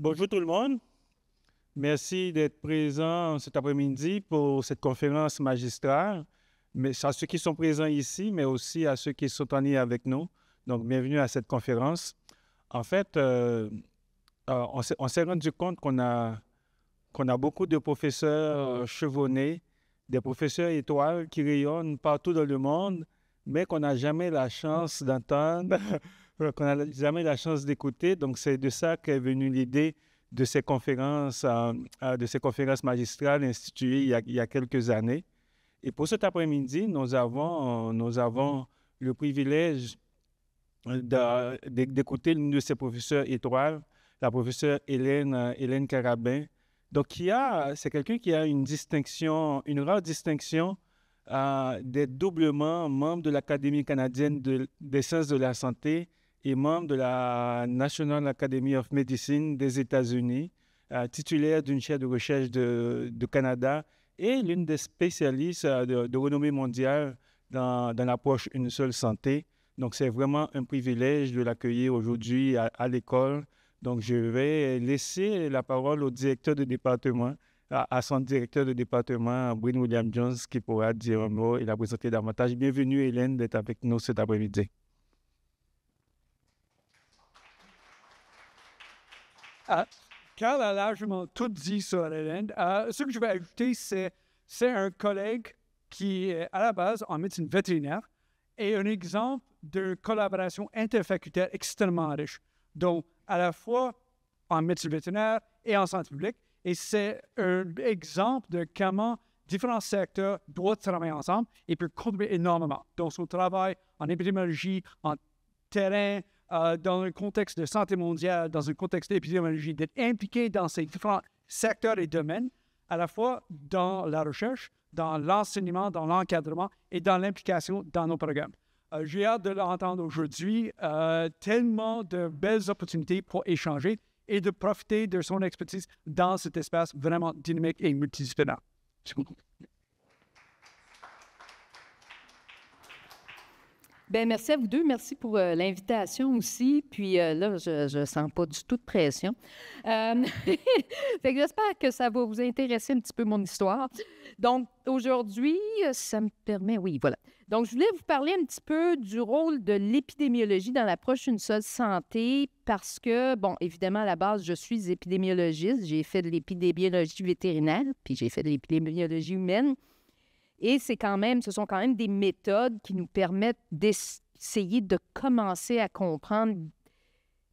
Bonjour tout le monde. Merci d'être présent cet après-midi pour cette conférence magistrale. Mais à ceux qui sont présents ici, mais aussi à ceux qui sont en ligne avec nous. Donc, bienvenue à cette conférence. En fait, on s'est rendu compte qu'on a beaucoup de professeurs chevronnés, des professeurs étoiles qui rayonnent partout dans le monde, mais qu'on n'a jamais la chance d'entendre, qu'on n'a jamais la chance d'écouter. Donc, c'est de ça qu'est venue l'idée de ces conférences magistrales instituées il y a quelques années. Et pour cet après-midi, nous avons le privilège d'écouter l'une de ces professeurs étoiles, la professeure Hélène Carabin. Donc, c'est quelqu'un qui a une distinction, une rare distinction d'être doublement membre de l'Académie canadienne des sciences de la santé et membre de la National Academy of Medicine des États-Unis, titulaire d'une chaire de recherche de Canada et l'une des spécialistes de renommée mondiale dans l'approche Une seule santé. Donc, c'est vraiment un privilège de l'accueillir aujourd'hui à l'école. Donc, je vais laisser la parole au directeur de département, à son directeur de département, Bryn Williams-Jones, qui pourra dire un mot et la présenter davantage. Bienvenue, Hélène, d'être avec nous cet après-midi. Carl a largement tout dit sur Hélène. Ce que je vais ajouter, c'est un collègue qui est à la base en médecine vétérinaire et un exemple de collaboration interfacultaire extrêmement riche. Donc, à la fois en médecine vétérinaire et en santé publique. Et c'est un exemple de comment différents secteurs doivent travailler ensemble et peuvent contribuer énormément. Donc, son travail en épidémiologie, en terrain, dans un contexte de santé mondiale, dans un contexte d'épidémiologie, d'être impliqué dans ces différents secteurs et domaines, à la fois dans la recherche, dans l'enseignement, dans l'encadrement et dans l'implication dans nos programmes. J'ai hâte de l'entendre aujourd'hui. Tellement de belles opportunités pour échanger et de profiter de son expertise dans cet espace vraiment dynamique et multidisciplinaire. Bien, merci à vous deux. Merci pour l'invitation aussi. Puis là, je ne sens pas du tout de pression. Fait que j'espère que ça va vous intéresser un petit peu mon histoire. Donc, aujourd'hui, ça me permet... Oui, voilà. Donc, je voulais vous parler un petit peu du rôle de l'épidémiologie dans l'approche Une seule santé parce que, bon, évidemment, à la base, je suis épidémiologiste. J'ai fait de l'épidémiologie vétérinaire, puis j'ai fait de l'épidémiologie humaine. Et ce sont quand même des méthodes qui nous permettent d'essayer de commencer à comprendre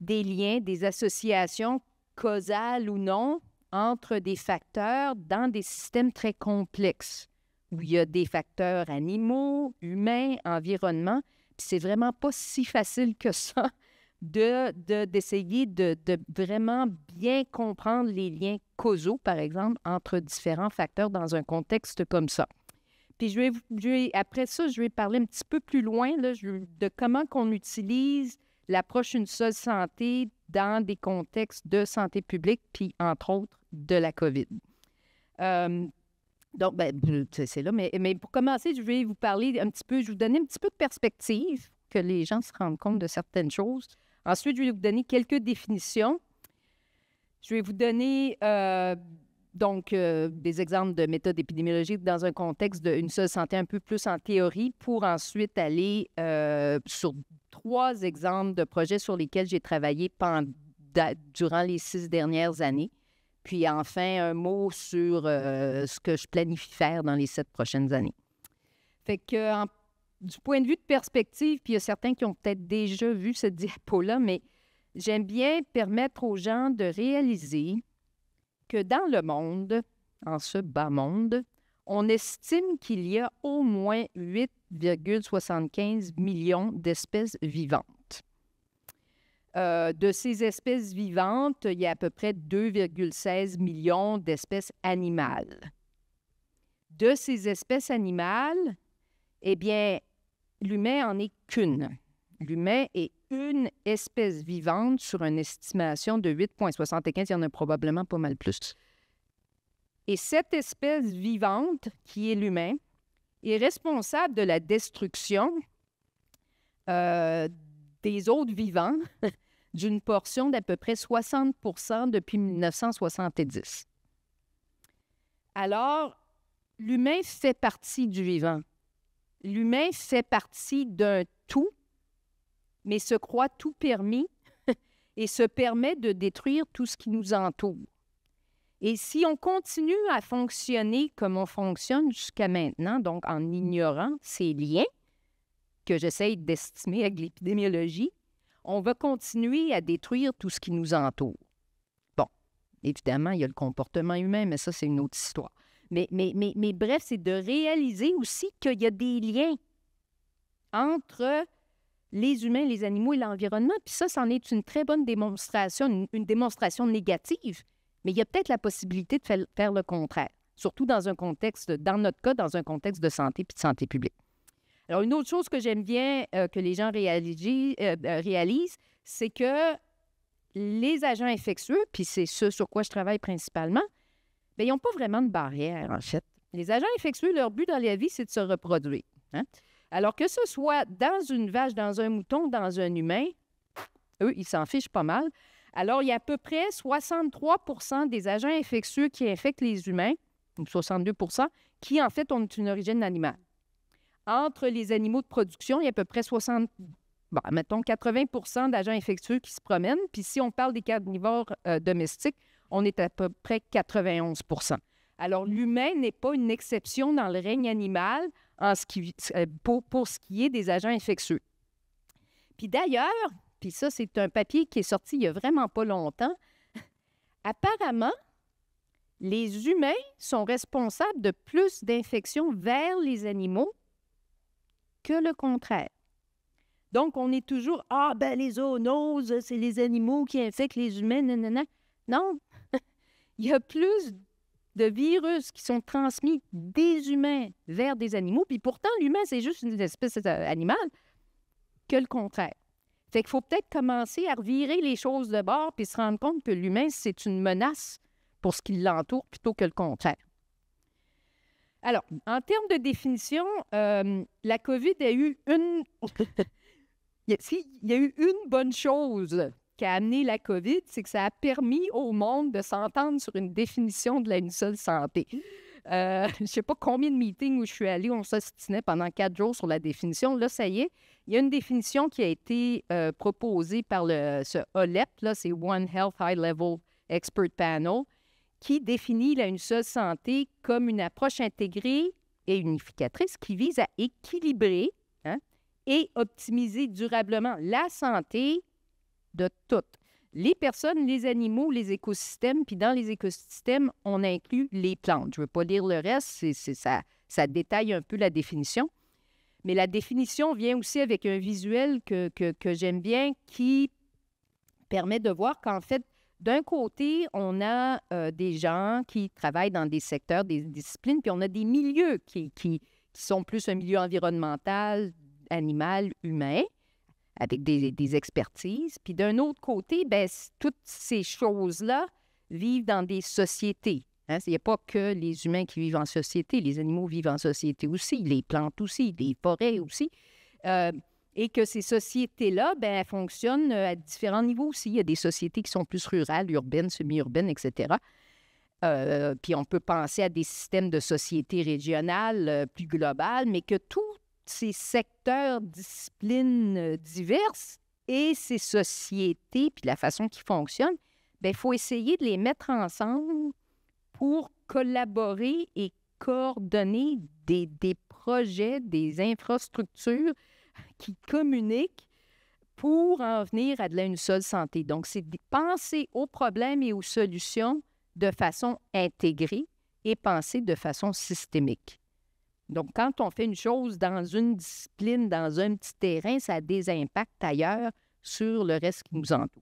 des liens, des associations causales ou non entre des facteurs dans des systèmes très complexes, où il y a des facteurs animaux, humains, environnement. Puis c'est vraiment pas si facile que ça d'essayer de vraiment bien comprendre les liens causaux, par exemple, entre différents facteurs dans un contexte comme ça. Puis après ça, je vais parler un petit peu plus loin là, de comment on utilise l'approche Une seule santé dans des contextes de santé publique, puis entre autres de la COVID. Donc, c'est là. Mais pour commencer, je vais vous parler un petit peu, je vais vous donner un petit peu de perspective, que les gens se rendent compte de certaines choses. Ensuite, je vais vous donner quelques définitions. Je vais vous donner... des exemples de méthodes épidémiologiques dans un contexte d'une seule santé un peu plus en théorie pour ensuite aller sur 3 exemples de projets sur lesquels j'ai travaillé durant les 6 dernières années. Puis enfin, un mot sur ce que je planifie faire dans les 7 prochaines années. Fait que du point de vue de perspective, puis il y a certains qui ont peut-être déjà vu cette diapo-là, mais j'aime bien permettre aux gens de réaliser que dans le monde, en ce bas monde, on estime qu'il y a au moins 8,75 millions d'espèces vivantes. De ces espèces vivantes, il y a à peu près 2,16 millions d'espèces animales. De ces espèces animales, eh bien, l'humain en est qu'une. L'humain est une espèce vivante sur une estimation de 8,75. Il y en a probablement pas mal plus. Et cette espèce vivante, qui est l'humain, est responsable de la destruction des autres vivants d'une portion d'à peu près 60 % depuis 1970. Alors, l'humain fait partie du vivant. L'humain fait partie d'un tout, mais se croit tout permis et se permet de détruire tout ce qui nous entoure. Et si on continue à fonctionner comme on fonctionne jusqu'à maintenant, donc en ignorant ces liens que j'essaye d'estimer avec l'épidémiologie, on va continuer à détruire tout ce qui nous entoure. Bon, évidemment, il y a le comportement humain, mais ça, c'est une autre histoire. Mais bref, c'est de réaliser aussi qu'il y a des liens entre les humains, les animaux et l'environnement. Puis ça, c'en est une très bonne démonstration, une démonstration négative. Mais il y a peut-être la possibilité de faire le contraire, surtout dans un contexte, dans notre cas, dans un contexte de santé puis de santé publique. Alors, une autre chose que j'aime bien que les gens réalisent, c'est que les agents infectieux, puis c'est ce sur quoi je travaille principalement, bien, ils n'ont pas vraiment de barrière, en fait. Les agents infectieux, leur but dans la vie, c'est de se reproduire. Hein? Alors que ce soit dans une vache, dans un mouton, dans un humain, eux, ils s'en fichent pas mal. Alors, il y a à peu près 63 % des agents infectieux qui infectent les humains, 62 % qui, en fait, ont une origine animale. Entre les animaux de production, il y a à peu près 80 % d'agents infectieux qui se promènent. Puis si on parle des carnivores domestiques, on est à peu près 91 %. Alors, l'humain n'est pas une exception dans le règne animal pour ce qui est des agents infectieux. Puis d'ailleurs, puis ça, c'est un papier qui est sorti il n'y a vraiment pas longtemps, apparemment, les humains sont responsables de plus d'infections vers les animaux que le contraire. Donc, on est toujours, les zoonoses, c'est les animaux qui infectent les humains, nanana. Non, il y a plus de virus qui sont transmis des humains vers des animaux, puis pourtant, l'humain, c'est juste une espèce animale, que le contraire. Fait qu'il faut peut-être commencer à revirer les choses de bord puis se rendre compte que l'humain, c'est une menace pour ce qui l'entoure plutôt que le contraire. Alors, en termes de définition, la COVID a eu une... il y a eu une bonne chose qui a amené la COVID, c'est que ça a permis au monde de s'entendre sur une définition de une seule santé. Je ne sais pas combien de meetings où je suis allée, on s'ostinait pendant 4 jours sur la définition. Là, ça y est, il y a une définition qui a été proposée par ce OLEP, là, c'est One Health High Level Expert Panel, qui définit une seule santé comme une approche intégrée et unificatrice qui vise à équilibrer et optimiser durablement la santé de toutes. Les personnes, les animaux, les écosystèmes, puis dans les écosystèmes, on inclut les plantes. Je ne veux pas lire le reste, ça détaille un peu la définition. Mais la définition vient aussi avec un visuel que j'aime bien qui permet de voir qu'en fait, d'un côté, on a des gens qui travaillent dans des secteurs, des disciplines, puis on a des milieux qui sont plus un milieu environnemental, animal, humain, avec des expertises. Puis d'un autre côté, bien, toutes ces choses-là vivent dans des sociétés. Hein? Il n'y a pas que les humains qui vivent en société, les animaux vivent en société aussi, les plantes aussi, les forêts aussi. Et que ces sociétés-là, bien, elles fonctionnent à différents niveaux aussi. Il y a des sociétés qui sont plus rurales, urbaines, semi-urbaines, etc. Puis on peut penser à des systèmes de sociétés régionales plus globales, mais que tous ces secteurs, disciplines diverses et ces sociétés, puis la façon qu'ils fonctionnent, bien, il faut essayer de les mettre ensemble pour collaborer et coordonner des projets, des infrastructures qui communiquent pour en venir à une seule santé. Donc, c'est de penser aux problèmes et aux solutions de façon intégrée et penser de façon systémique. Donc, quand on fait une chose dans une discipline, dans un petit terrain, ça a des impacts ailleurs sur le reste qui nous entoure.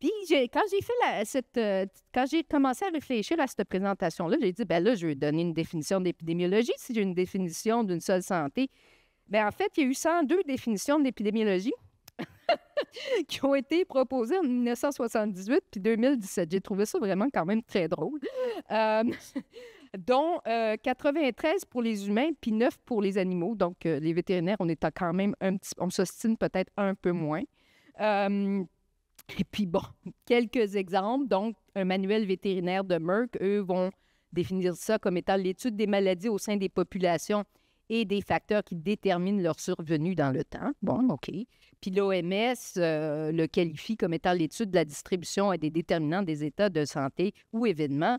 Puis, quand j'ai commencé à réfléchir à cette présentation-là, j'ai dit, bien là, je vais donner une définition d'épidémiologie. Si j'ai une définition d'une seule santé, bien en fait, il y a eu 102 définitions d'épidémiologie qui ont été proposées en 1978 puis 2017. J'ai trouvé ça vraiment quand même très drôle. Dont 93 pour les humains puis 9 pour les animaux. Donc, les vétérinaires, on est quand même on s'ostine peut-être un peu moins. Et puis, bon, quelques exemples. Donc, un manuel vétérinaire de Merck, eux, vont définir ça comme étant l'étude des maladies au sein des populations et des facteurs qui déterminent leur survenue dans le temps. Bon, OK. Puis l'OMS le qualifie comme étant l'étude de la distribution et des déterminants des états de santé ou événements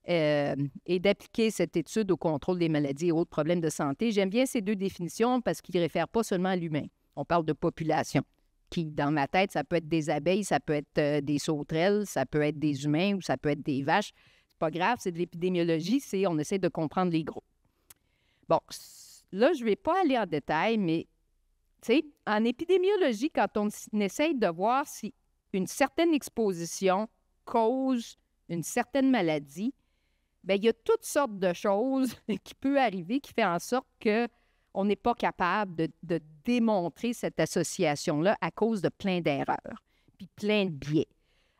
et d'appliquer cette étude au contrôle des maladies et autres problèmes de santé. J'aime bien ces deux définitions parce qu'ils ne réfèrent pas seulement à l'humain. On parle de population, qui, dans ma tête, ça peut être des abeilles, ça peut être des sauterelles, ça peut être des humains ou ça peut être des vaches. C'est pas grave, c'est de l'épidémiologie, on essaie de comprendre les groupes. Bon, là, je ne vais pas aller en détail, mais tu sais, en épidémiologie, quand on essaye de voir si une certaine exposition cause une certaine maladie, bien, il y a toutes sortes de choses qui peuvent arriver qui font en sorte qu'on n'est pas capable de démontrer cette association-là à cause de plein d'erreurs, puis plein de biais.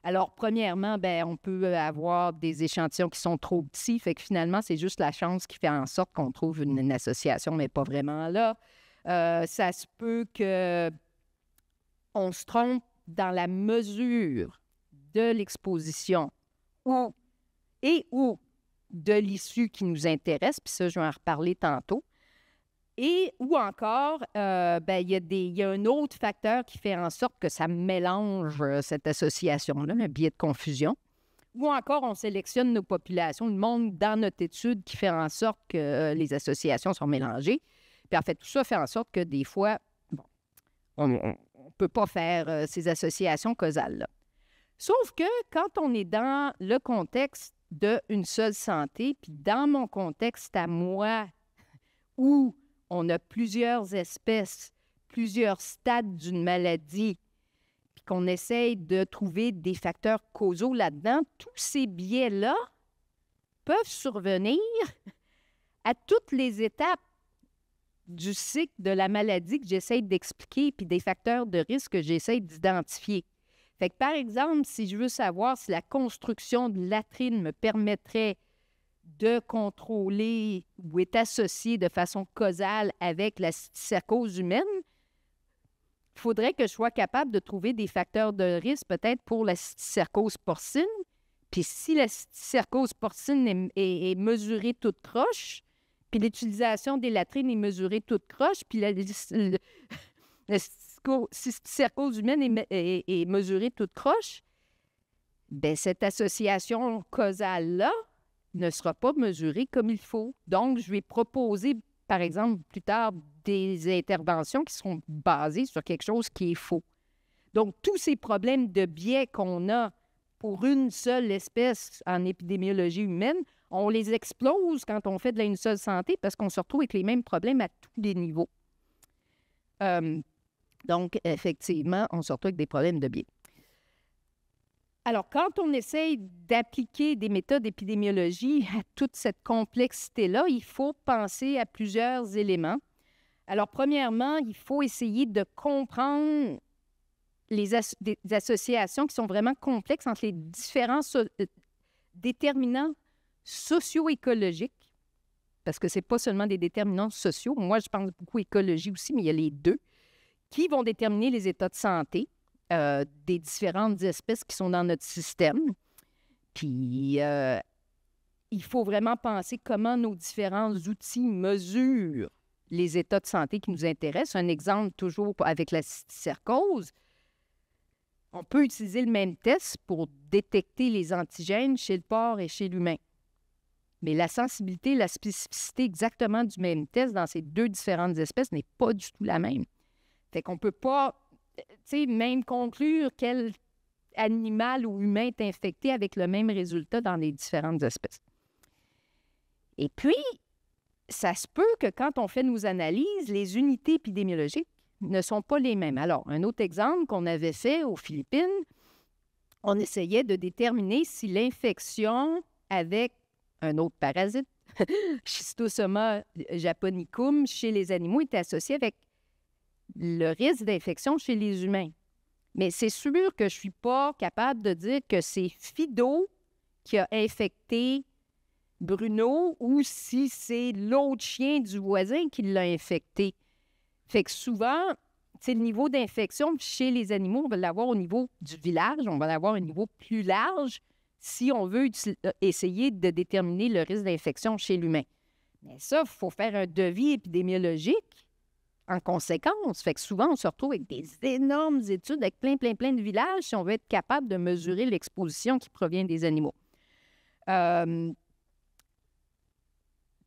Alors, premièrement, bien, on peut avoir des échantillons qui sont trop petits, fait que finalement, c'est juste la chance qui fait en sorte qu'on trouve une association, mais pas vraiment là. Ça se peut qu'on se trompe dans la mesure de l'exposition ou de l'issue qui nous intéresse, puis ça, je vais en reparler tantôt. Ou encore, il y a un autre facteur qui fait en sorte que ça mélange cette association-là, un biais de confusion. Ou encore, on sélectionne nos populations, le monde dans notre étude qui fait en sorte que les associations sont mélangées. Puis en fait, tout ça fait en sorte que des fois, on ne peut pas faire ces associations causales-là. Sauf que quand on est dans le contexte d'une seule santé, puis dans mon contexte à moi, où on a plusieurs espèces, plusieurs stades d'une maladie, puis qu'on essaye de trouver des facteurs causaux là-dedans, tous ces biais-là peuvent survenir à toutes les étapes du cycle de la maladie que j'essaie d'expliquer, puis des facteurs de risque que j'essaie d'identifier. Fait que, par exemple, si je veux savoir si la construction de latrines me permettrait de contrôler ou est associée de façon causale avec la cysticercose humaine, il faudrait que je sois capable de trouver des facteurs de risque peut-être pour la cysticercose porcine. Puis si la cysticercose porcine est mesurée toute croche, puis l'utilisation des latrines est mesurée toute croche, puis la cysticercose humaine est mesurée toute croche, bien, cette association causale-là ne sera pas mesurée comme il faut. Donc, je vais proposer, par exemple, plus tard, des interventions qui seront basées sur quelque chose qui est faux. Donc, tous ces problèmes de biais qu'on a pour une seule espèce en épidémiologie humaine, on les explose quand on fait de une seule santé parce qu'on se retrouve avec les mêmes problèmes à tous les niveaux. Donc, effectivement, on se retrouve avec des problèmes de biais. Alors, quand on essaye d'appliquer des méthodes d'épidémiologie à toute cette complexité-là, il faut penser à plusieurs éléments. Alors, premièrement, il faut essayer de comprendre des associations qui sont vraiment complexes entre les différents déterminants socio-écologiques, parce que ce n'est pas seulement des déterminants sociaux. Moi, je pense beaucoup écologie aussi, mais il y a les deux, qui vont déterminer les états de santé des différentes espèces qui sont dans notre système. Puis, il faut vraiment penser comment nos différents outils mesurent les états de santé qui nous intéressent. Un exemple, toujours avec la cysticercose, on peut utiliser le même test pour détecter les antigènes chez le porc et chez l'humain. Mais la sensibilité, la spécificité exactement du même test dans ces deux différentes espèces n'est pas du tout la même. Fait qu'on ne peut pas, même conclure quel animal ou humain est infecté avec le même résultat dans les différentes espèces. Et puis, ça se peut que quand on fait nos analyses, les unités épidémiologiques ne sont pas les mêmes. Alors, un autre exemple qu'on avait fait aux Philippines, on essayait de déterminer si l'infection avec un autre parasite, Schistosoma japonicum, chez les animaux était associée avec le risque d'infection chez les humains. Mais c'est sûr que je ne suis pas capable de dire que c'est Fido qui a infecté Bruno ou si c'est l'autre chien du voisin qui l'a infecté. Fait que souvent, le niveau d'infection chez les animaux, on va l'avoir au niveau du village, on va l'avoir au niveau plus large si on veut essayer de déterminer le risque d'infection chez l'humain. Mais ça, il faut faire un devis épidémiologique en conséquence. Fait que souvent, on se retrouve avec des énormes études avec plein de villages si on veut être capable de mesurer l'exposition qui provient des animaux.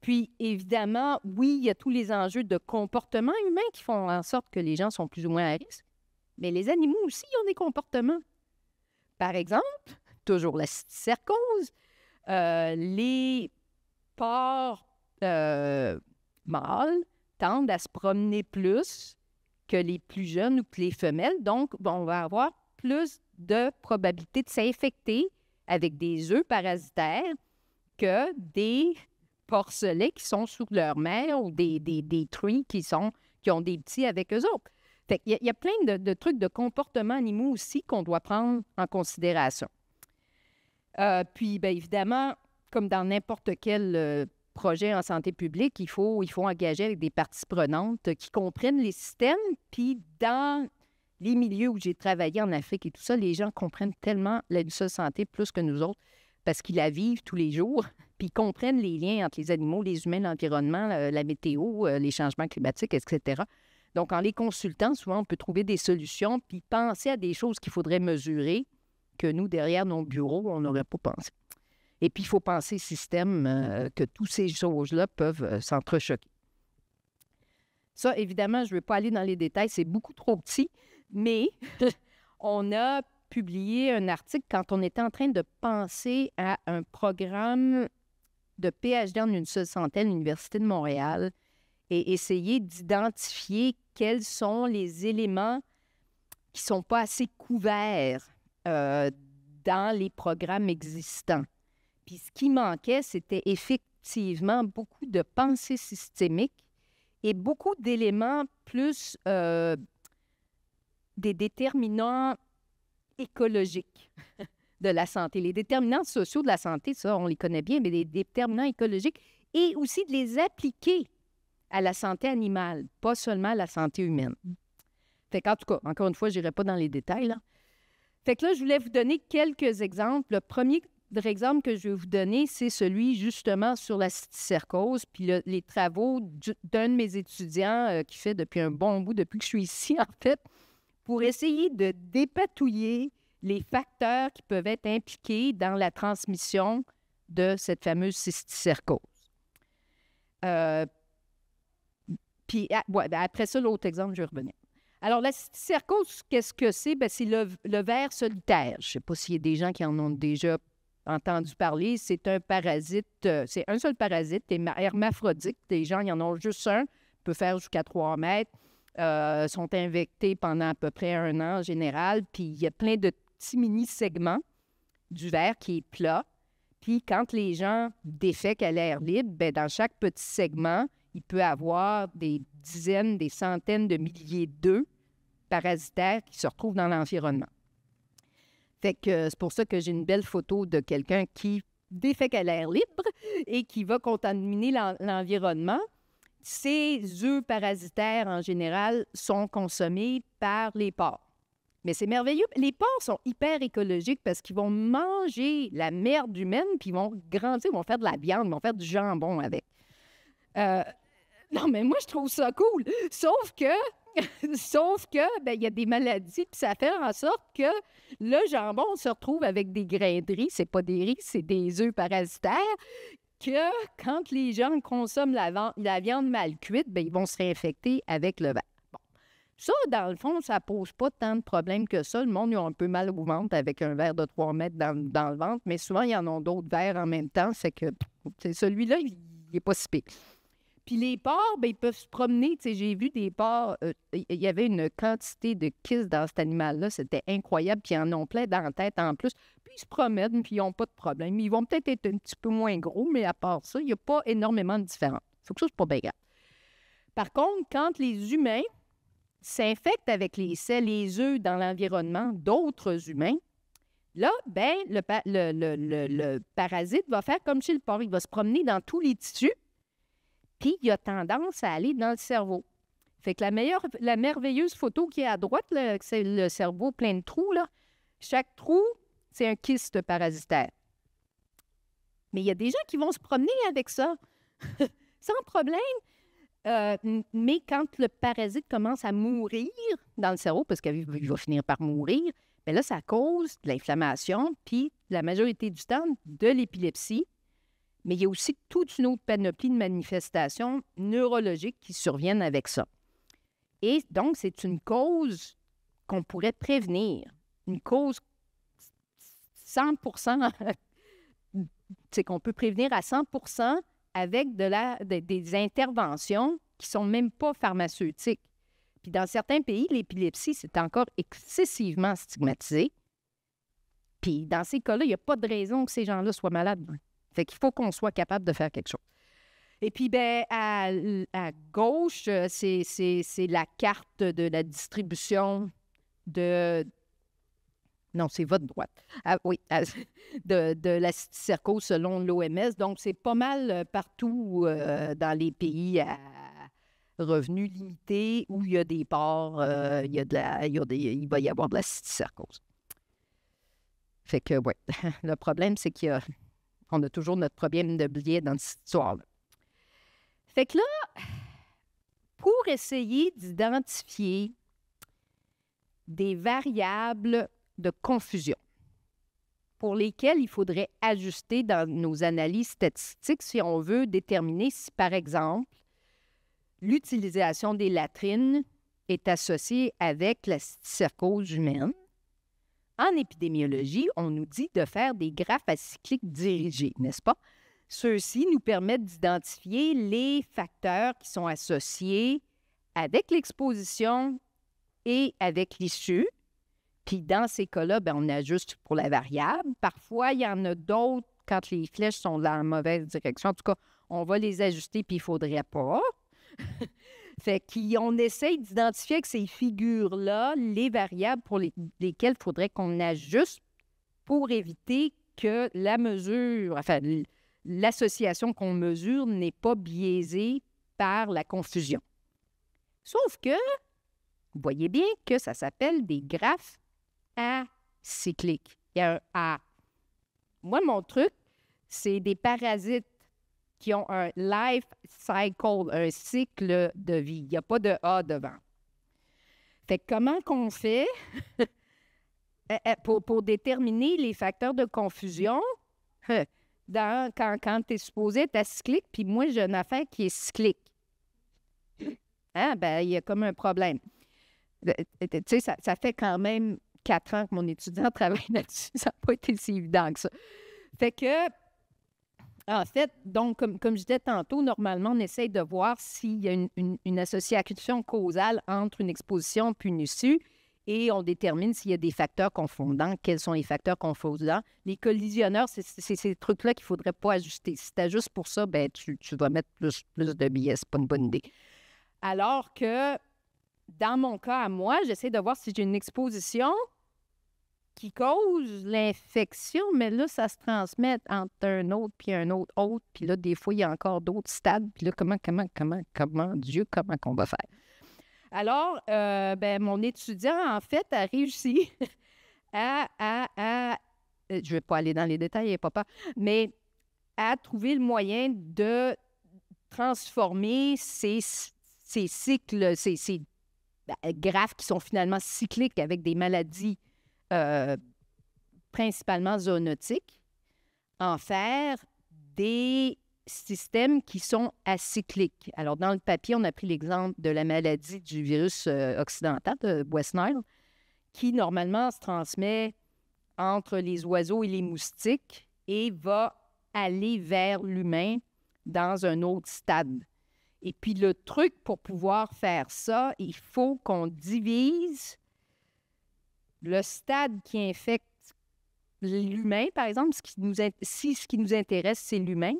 Puis, évidemment, oui, il y a tous les enjeux de comportement humain qui font en sorte que les gens sont plus ou moins à risque. Mais les animaux aussi ont des comportements. Par exemple, toujours la cysticercose, les porcs mâles tendent à se promener plus que les plus jeunes ou que les femelles. Donc, on va avoir plus de probabilité de s'infecter avec des œufs parasitaires que des porcelets qui sont sous leur mère ou des truies qui ont des petits avec eux autres. Fait qu'il y a plein de trucs de comportement animaux aussi qu'on doit prendre en considération. Puis, bien évidemment, comme dans n'importe quel projet en santé publique, il faut engager avec des parties prenantes qui comprennent les systèmes. Puis, dans les milieux où j'ai travaillé en Afrique et tout ça, les gens comprennent tellement la santé plus que nous autres parce qu'ils la vivent tous les jours. Puis, ils comprennent les liens entre les animaux, les humains, l'environnement, la météo, les changements climatiques, etc. Donc, en les consultant, souvent, on peut trouver des solutions puis penser à des choses qu'il faudrait mesurer que nous, derrière nos bureaux, on n'aurait pas pensé. Et puis, il faut penser système que toutes ces choses-là peuvent s'entrechoquer. Ça, évidemment, je ne veux pas aller dans les détails, c'est beaucoup trop petit, mais on a publié un article quand on était en train de penser à un programme de PhD en une seule santé à l'Université de Montréal et essayer d'identifier quels sont les éléments qui ne sont pas assez couverts dans les programmes existants. Puis ce qui manquait, c'était effectivement beaucoup de pensée systémique et beaucoup d'éléments plus des déterminants écologiques de la santé. Les déterminants sociaux de la santé, ça, on les connaît bien, mais les déterminants écologiques et aussi de les appliquer à la santé animale, pas seulement à la santé humaine. Fait qu'en tout cas, encore une fois, je n'irai pas dans les détails, là. Fait que là, je voulais vous donner quelques exemples. Le premier exemple que je vais vous donner, c'est celui justement sur la cysticercose, puis les travaux d'un de mes étudiants qui fait depuis un bon bout, depuis que je suis ici, en fait, pour essayer de dépatouiller les facteurs qui peuvent être impliqués dans la transmission de cette fameuse cysticercose. Puis, après ça, l'autre exemple, je vais revenir. Alors, la cysticercose, qu'est-ce que c'est? Bien, c'est le ver solitaire. Je ne sais pas s'il y a des gens qui en ont déjà entendu parler. C'est un parasite, c'est un seul parasite, hermaphrodite. Les gens, ils en ont juste un, peut faire jusqu'à 3 mètres, sont infectés pendant à peu près 1 an en général. Puis, il y a plein de petits mini-segments du ver qui est plat. Puis, quand les gens défèquent à l'air libre, bien, dans chaque petit segment, il peut y avoir des dizaines, des centaines de milliers d'œufs parasitaires qui se retrouvent dans l'environnement. Fait que c'est pour ça que j'ai une belle photo de quelqu'un qui défèque à l'air libre et qui va contaminer l'environnement. Ces œufs parasitaires, en général, sont consommés par les porcs. Mais c'est merveilleux. Les porcs sont hyper écologiques parce qu'ils vont manger la merde humaine puis ils vont grandir, ils vont faire de la viande, ils vont faire du jambon avec. Non, mais moi, je trouve ça cool. Sauf que, ben, il y a des maladies, puis ça fait en sorte que le jambon se retrouve avec des grains de riz. C'est pas des riz, c'est des œufs parasitaires. Que quand les gens consomment la viande mal cuite, ben, ils vont se réinfecter avec le ver. Bon. Ça, dans le fond, ça pose pas tant de problèmes que ça. Le monde, ils ont un peu mal au ventre avec un ver de 3 mètres dans le ventre, mais souvent, il y en a d'autres vers en même temps. C'est que celui-là, il n'est pas si pire. Puis les porcs, bien, ils peuvent se promener. Tu sais, j'ai vu des porcs, il y avait une quantité de kisses dans cet animal-là, c'était incroyable, puis ils en ont plein dans la tête en plus. Puis ils se promènent, puis ils n'ont pas de problème. Ils vont peut-être être un petit peu moins gros, mais à part ça, il n'y a pas énormément de différence. Faut que ça, c'est pas bien grave. Par contre, quand les humains s'infectent avec les œufs dans l'environnement d'autres humains, là, bien, le parasite va faire comme chez le porc. Il va se promener dans tous les tissus, puis il a tendance à aller dans le cerveau. Fait que la merveilleuse photo qui est à droite, là, c'est le cerveau plein de trous, là. Chaque trou, c'est un kyste parasitaire. Mais il y a des gens qui vont se promener avec ça, sans problème. Mais quand le parasite commence à mourir dans le cerveau, parce qu'il va finir par mourir, bien là, ça cause de l'inflammation, puis la majorité du temps, de l'épilepsie. Mais il y a aussi toute une autre panoplie de manifestations neurologiques qui surviennent avec ça. Et donc, c'est une cause qu'on pourrait prévenir, une cause 100%, c'est qu'on peut prévenir à 100% avec des interventions qui ne sont même pas pharmaceutiques. Puis dans certains pays, l'épilepsie, c'est encore excessivement stigmatisé. Puis dans ces cas-là, il n'y a pas de raison que ces gens-là soient malades. Fait qu'il faut qu'on soit capable de faire quelque chose. Et puis, bien, à gauche, c'est la carte de la distribution de... Non, c'est votre droite. De la cysticercose selon l'OMS. Donc, c'est pas mal partout dans les pays à revenus limités où il y a des ports, il va y avoir de la cysticercose. Fait que, oui, le problème, c'est qu'on a toujours notre problème de biais dans cette histoire-là. Fait que là, pour essayer d'identifier des variables de confusion pour lesquelles il faudrait ajuster dans nos analyses statistiques si on veut déterminer si, par exemple, l'utilisation des latrines est associée avec la cysticercose humaine. En épidémiologie, on nous dit de faire des graphes acycliques dirigés, n'est-ce pas? Ceux-ci nous permettent d'identifier les facteurs qui sont associés avec l'exposition et avec l'issue. Puis dans ces cas-là, bien, on ajuste pour la variable. Parfois, il y en a d'autres quand les flèches sont dans la mauvaise direction. En tout cas, on va les ajuster puis il ne faudrait pas. Fait qu'on essaye d'identifier avec ces figures-là les variables pour lesquelles il faudrait qu'on ajuste pour éviter que la mesure, enfin, l'association qu'on mesure n'est pas biaisée par la confusion. Sauf que, vous voyez bien que ça s'appelle des graphes acycliques. Il y a un A. Moi, mon truc, c'est des parasites qui ont un life cycle, un cycle de vie. Il n'y a pas de A devant. Fait que comment qu'on fait pour déterminer les facteurs de confusion quand tu es supposé être acyclique, puis moi, j'ai une affaire qui est cyclique. Hein? Ben, il y a comme un problème. Tu sais, ça fait quand même 4 ans que mon étudiant travaille là-dessus. Ça n'a pas été si évident que ça. Fait que, en fait, donc, comme je disais tantôt, normalement, on essaye de voir s'il y a une association causale entre une exposition et une issue et on détermine s'il y a des facteurs confondants. Quels sont les facteurs confondants? Les collisionneurs, c'est ces trucs-là qu'il ne faudrait pas ajuster. Si tu ajustes pour ça, ben, tu vas mettre plus de billets. Ce n'est pas une bonne idée. Alors que, dans mon cas à moi, j'essaie de voir si j'ai une exposition qui cause l'infection, mais là, ça se transmet entre un autre puis un autre, puis là, des fois, il y a encore d'autres stades, puis là, comment qu'on va faire? Alors, ben, mon étudiant, en fait, a réussi je ne vais pas aller dans les détails, papa, mais à trouver le moyen de transformer ces cycles, ces graphes qui sont finalement cycliques avec des maladies principalement zoonotiques, en faire des systèmes qui sont acycliques. Alors, dans le papier, on a pris l'exemple de la maladie du virus occidental de West Nile, qui normalement se transmet entre les oiseaux et les moustiques et va aller vers l'humain dans un autre stade. Et puis, le truc pour pouvoir faire ça, il faut qu'on divise le stade qui infecte l'humain, par exemple, si ce qui nous intéresse, c'est l'humain,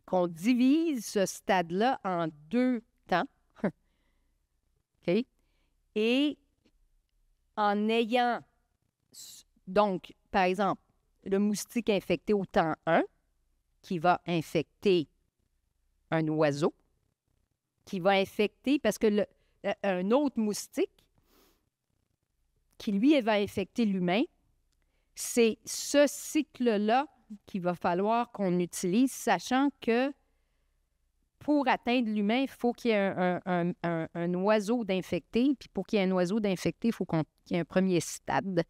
qu'on divise ce stade-là en 2 temps. OK? Et en ayant, donc, par exemple, le moustique infecté au temps 1, qui va infecter un oiseau, qui va infecter, parce que un autre moustique qui, lui, va infecter l'humain. C'est ce cycle-là qu'il va falloir qu'on utilise, sachant que pour atteindre l'humain, il faut qu'il y ait un oiseau d'infecté. Puis pour qu'il y ait un oiseau d'infecté, il faut qu'il y ait un premier stade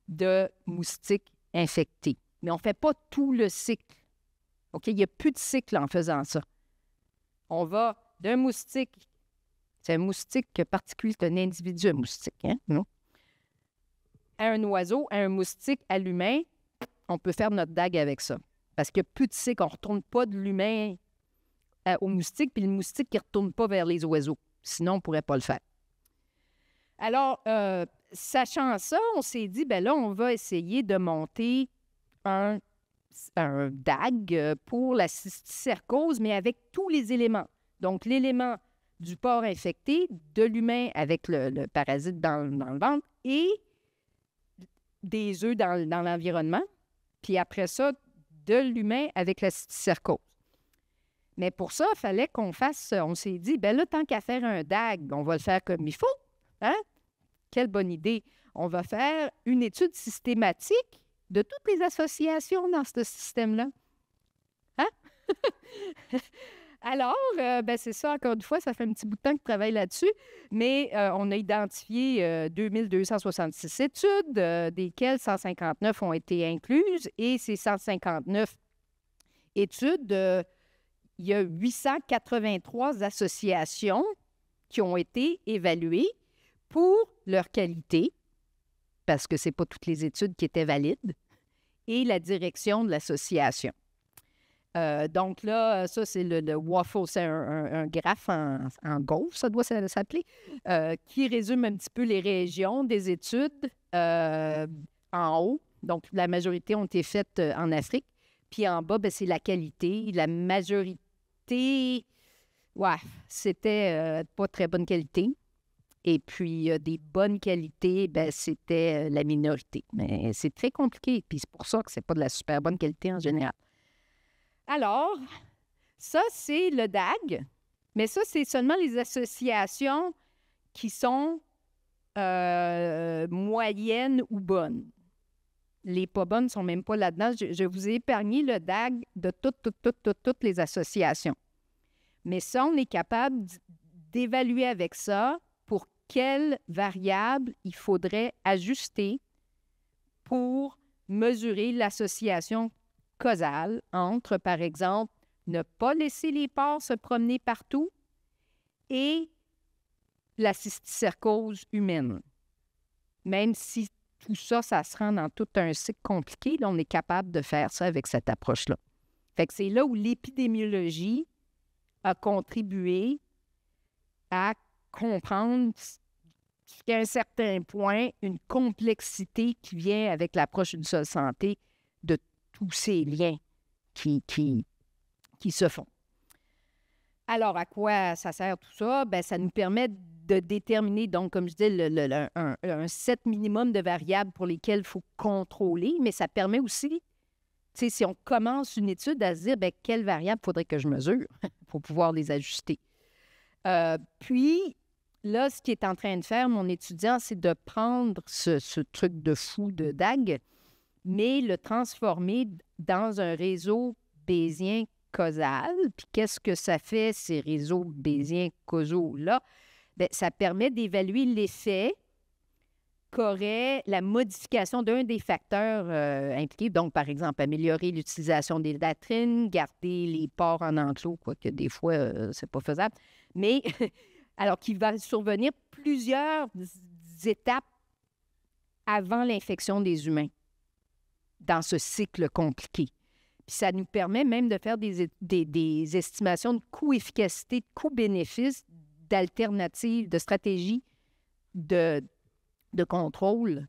de moustique infecté. Mais on ne fait pas tout le cycle. OK? Il n'y a plus de cycle en faisant ça. On va d'un moustique, c'est un moustique particulier, c'est un individu, un moustique, hein? Non? À un oiseau, à un moustique, à l'humain, on peut faire notre dague avec ça. Parce qu'il n'y a plus de cycle. On ne retourne pas de l'humain au moustique, puis le moustique qui ne retourne pas vers les oiseaux. Sinon, on ne pourrait pas le faire. Alors, sachant ça, on s'est dit, bien là, on va essayer de monter un dague pour la cysticercose, mais avec tous les éléments. Donc, l'élément du porc infecté, de l'humain avec le parasite dans le ventre et des œufs dans l'environnement. Puis après ça, de l'humain avec la cysticercose. Mais pour ça, il fallait qu'on fasse, on s'est dit, bien là, tant qu'à faire un dague, on va le faire comme il faut. Hein? Quelle bonne idée. On va faire une étude systématique de toutes les associations dans ce système-là. Hein? Alors, c'est ça, encore une fois, ça fait un petit bout de temps que je travaille là-dessus, mais on a identifié 2266 études, desquelles 159 ont été incluses, et ces 159 études, il y a 883 associations qui ont été évaluées pour leur qualité, parce que ce n'est pas toutes les études qui étaient valides, et la direction de l'association. Donc là, ça, c'est le waffle, c'est un graphe en gauche, ça doit s'appeler, qui résume un petit peu les régions des études en haut. Donc, la majorité ont été faites en Afrique. Puis en bas, c'est la qualité. La majorité, c'était pas très bonne qualité. Et puis, des bonnes qualités, c'était la minorité. Mais c'est très compliqué. Puis c'est pour ça que c'est pas de la super bonne qualité en général. Alors, ça, c'est le DAG, mais ça, c'est seulement les associations qui sont moyennes ou bonnes. Les pas bonnes ne sont même pas là-dedans. Je vous ai épargné le DAG de toutes les associations. Mais ça, on est capable d'évaluer avec ça pour quelles variables il faudrait ajuster pour mesurer l'association causale entre, par exemple, ne pas laisser les porcs se promener partout et la cysticercose humaine. Même si tout ça, ça se rend dans tout un cycle compliqué, là, on est capable de faire ça avec cette approche-là. Fait que c'est là où l'épidémiologie a contribué à comprendre jusqu'à un certain point une complexité qui vient avec l'approche d'une seule santé de tous ces liens qui se font. Alors, à quoi ça sert tout ça? Bien, ça nous permet de déterminer, donc, comme je dis, un set minimum de variables pour lesquelles il faut contrôler, mais ça permet aussi, tu sais, si on commence une étude, à se dire, bien, quelles variables faudrait que je mesure pour pouvoir les ajuster. Puis, là, ce qu'il est en train de faire, mon étudiant, c'est de prendre ce truc de fou de DAG, mais le transformer dans un réseau bayésien causal. Puis qu'est-ce que ça fait, ces réseaux bayésiens causaux-là? Bien, ça permet d'évaluer l'effet qu'aurait la modification d'un des facteurs impliqués. Donc, par exemple, améliorer l'utilisation des latrines, garder les porcs en enclos, quoique des fois, c'est pas faisable. Mais, alors qu'il va survenir plusieurs étapes avant l'infection des humains dans ce cycle compliqué. Puis ça nous permet même de faire des estimations de coût-efficacité, de coût-bénéfice, d'alternatives, de stratégies de contrôle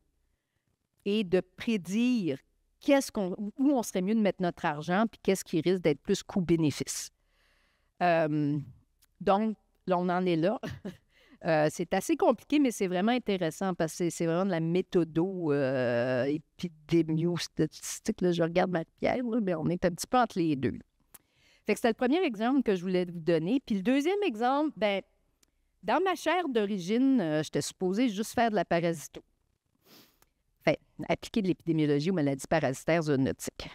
et de prédire où on serait mieux de mettre notre argent puis qu'est-ce qui risque d'être plus coût-bénéfice. Donc, là, on en est là. C'est assez compliqué, mais c'est vraiment intéressant parce que c'est vraiment de la méthodo-épidémio-statistique. Là, je regarde Marie-Pierre, mais on est un petit peu entre les deux. Fait que c'était le premier exemple que je voulais vous donner. Puis le deuxième exemple, bien, dans ma chaire d'origine, j'étais supposée juste faire de la parasito. Enfin, appliquer de l'épidémiologie aux maladies parasitaires zoonotiques.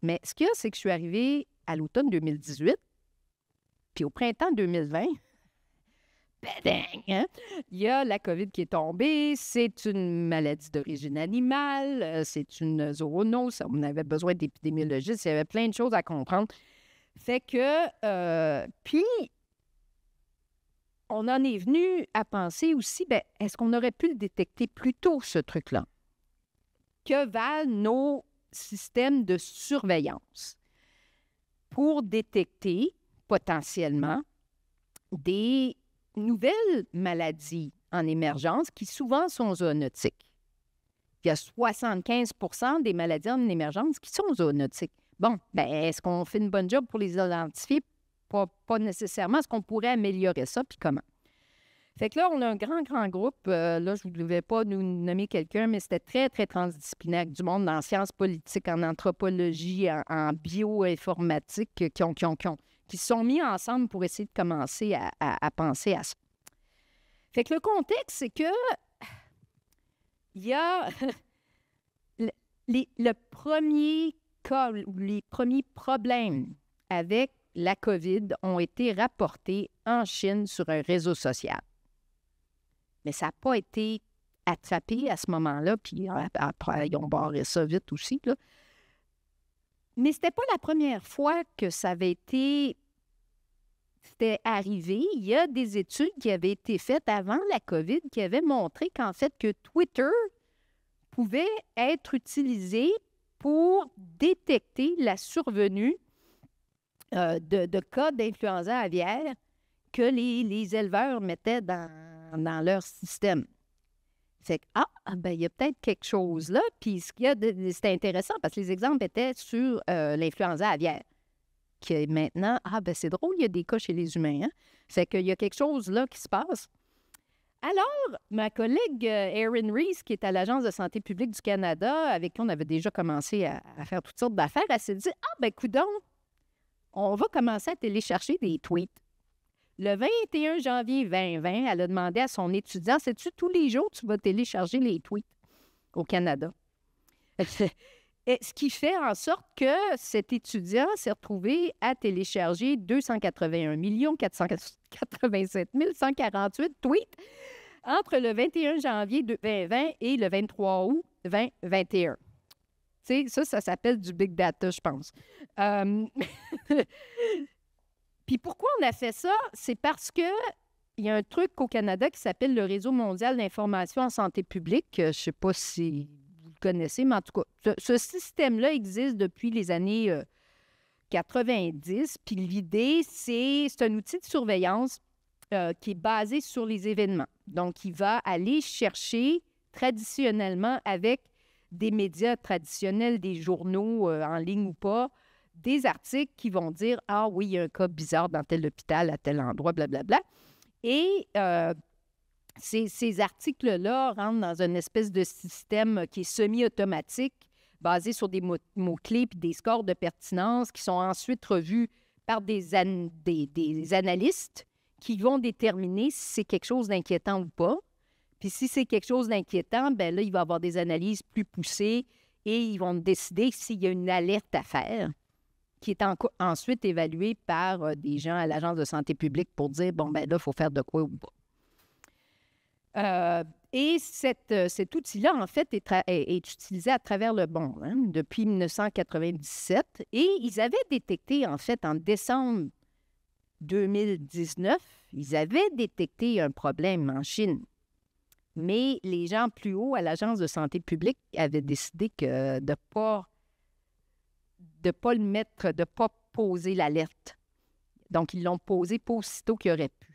Mais ce qu'il y a, c'est que je suis arrivée à l'automne 2018, puis au printemps 2020, hein? Il y a la COVID qui est tombée, c'est une maladie d'origine animale, c'est une zoonose, on avait besoin d'épidémiologistes, il y avait plein de choses à comprendre. Fait que, puis, on en est venu à penser aussi, bien, est-ce qu'on aurait pu le détecter plus tôt, ce truc-là? Que valent nos systèmes de surveillance pour détecter potentiellement des nouvelles maladies en émergence qui souvent sont zoonotiques? Il y a 75 des maladies en émergence qui sont zoonotiques. Bon, bien, est-ce qu'on fait une bonne job pour les identifier? Pas nécessairement. Est-ce qu'on pourrait améliorer ça, puis comment? Fait que là, on a un grand groupe. Là, je ne devais pas nous nommer quelqu'un, mais c'était très, très transdisciplinaire. Du monde en sciences politiques, en anthropologie, en bioinformatique, qui se sont mis ensemble pour essayer de commencer à penser à ça. Fait que le contexte, c'est que il y a le premier cas ou les premiers problèmes avec la COVID ont été rapportés en Chine sur un réseau social. Mais ça n'a pas été attrapé à ce moment-là, puis après, ils ont barré ça vite aussi, là. Mais c'était pas la première fois que c'était arrivé. Il y a des études qui avaient été faites avant la COVID qui avaient montré qu'en fait, que Twitter pouvait être utilisé pour détecter la survenue de cas d'influenza aviaire que les éleveurs mettaient dans leur système. Fait que, ben, il y a peut-être quelque chose là. Puis c'était intéressant parce que les exemples étaient sur l'influenza aviaire. Que maintenant, ben, c'est drôle, il y a des cas chez les humains. Hein? Fait qu'il y a quelque chose là qui se passe. Alors, ma collègue Erin Rees, qui est à l'Agence de santé publique du Canada, avec qui on avait déjà commencé à faire toutes sortes d'affaires, elle s'est dit, ben, coudonc, on va commencer à télécharger des tweets. Le 21 janvier 2020, elle a demandé à son étudiant, sais-tu, tous les jours, tu vas télécharger les tweets au Canada. Ce qui fait en sorte que cet étudiant s'est retrouvé à télécharger 281 487 148 tweets entre le 21 janvier 2020 et le 23 août 2021. Tu sais, ça s'appelle du big data, je pense. Puis pourquoi on a fait ça? C'est parce que il y a un truc au Canada qui s'appelle le Réseau mondial d'information en santé publique. Je ne sais pas si vous le connaissez, mais en tout cas, ce système-là existe depuis les années 90. Puis l'idée, c'est un outil de surveillance qui est basé sur les événements. Donc, il va aller chercher traditionnellement avec des médias traditionnels, des journaux en ligne ou pas, des articles qui vont dire « Ah oui, il y a un cas bizarre dans tel hôpital, à tel endroit, blablabla. » Et ces articles-là rentrent dans une espèce de système qui est semi-automatique, basé sur des mots-clés puis des scores de pertinence qui sont ensuite revus par des analystes qui vont déterminer si c'est quelque chose d'inquiétant ou pas. Puis si c'est quelque chose d'inquiétant, bien là, il va y avoir des analyses plus poussées et ils vont décider s'il y a une alerte à faire qui est ensuite évaluée par des gens à l'Agence de santé publique pour dire, bon, ben là, il faut faire de quoi ou pas. Et cet outil-là, en fait, est utilisé à travers le monde depuis 1997. Et ils avaient détecté, en fait, en décembre 2019, ils avaient détecté un problème en Chine. Mais les gens plus haut à l'Agence de santé publique avaient décidé que de pas le mettre, de ne pas poser l'alerte. Donc, ils l'ont posé pas aussitôt qu'il aurait pu.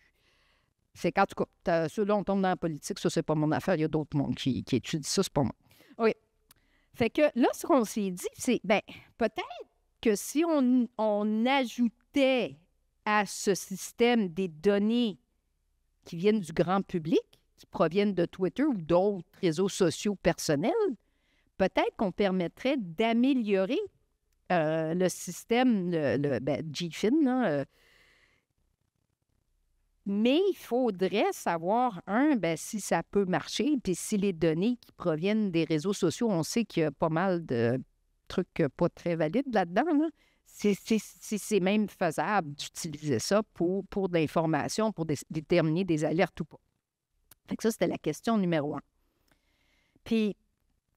C'est qu'en tout cas, ceux-là, on tombe dans la politique, ça, c'est pas mon affaire. Il y a d'autres mondes qui étudient ça, c'est pas moi. Oui. Fait que là, ce qu'on s'est dit, c'est, bien, peut-être que si on ajoutait à ce système des données qui viennent du grand public, qui proviennent de Twitter ou d'autres réseaux sociaux personnels, peut-être qu'on permettrait d'améliorer le système, GFIN, là, Mais il faudrait savoir, si ça peut marcher, puis si les données qui proviennent des réseaux sociaux, on sait qu'il y a pas mal de trucs pas très valides là-dedans, là. C'est même faisable d'utiliser ça pour de l'information, pour déterminer des alertes ou pas. Fait que ça, c'était la question numéro 1. Puis,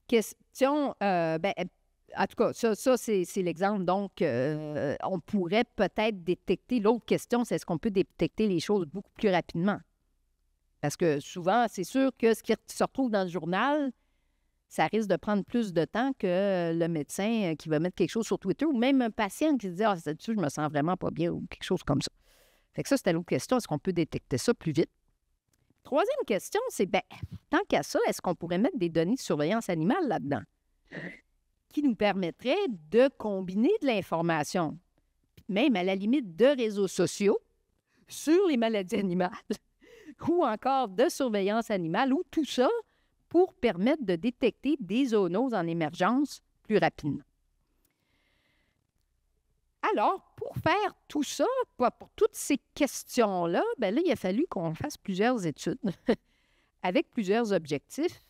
question, en tout cas, ça c'est l'exemple. Donc, on pourrait peut-être détecter. L'autre question, c'est est-ce qu'on peut détecter les choses beaucoup plus rapidement? Parce que souvent, c'est sûr que ce qui se retrouve dans le journal, ça risque de prendre plus de temps que le médecin qui va mettre quelque chose sur Twitter ou même un patient qui se dit « Ah, je me sens vraiment pas bien » ou quelque chose comme ça. Fait que ça, c'était l'autre question. Est-ce qu'on peut détecter ça plus vite? Troisième question, c'est, tant qu'à ça, est-ce qu'on pourrait mettre des données de surveillance animale là-dedans qui nous permettraient de combiner de l'information, même à la limite de réseaux sociaux, sur les maladies animales ou encore de surveillance animale ou tout ça pour permettre de détecter des zoonoses en émergence plus rapidement. Alors, pour faire tout ça, pour toutes ces questions-là, là, il a fallu qu'on fasse plusieurs études avec plusieurs objectifs,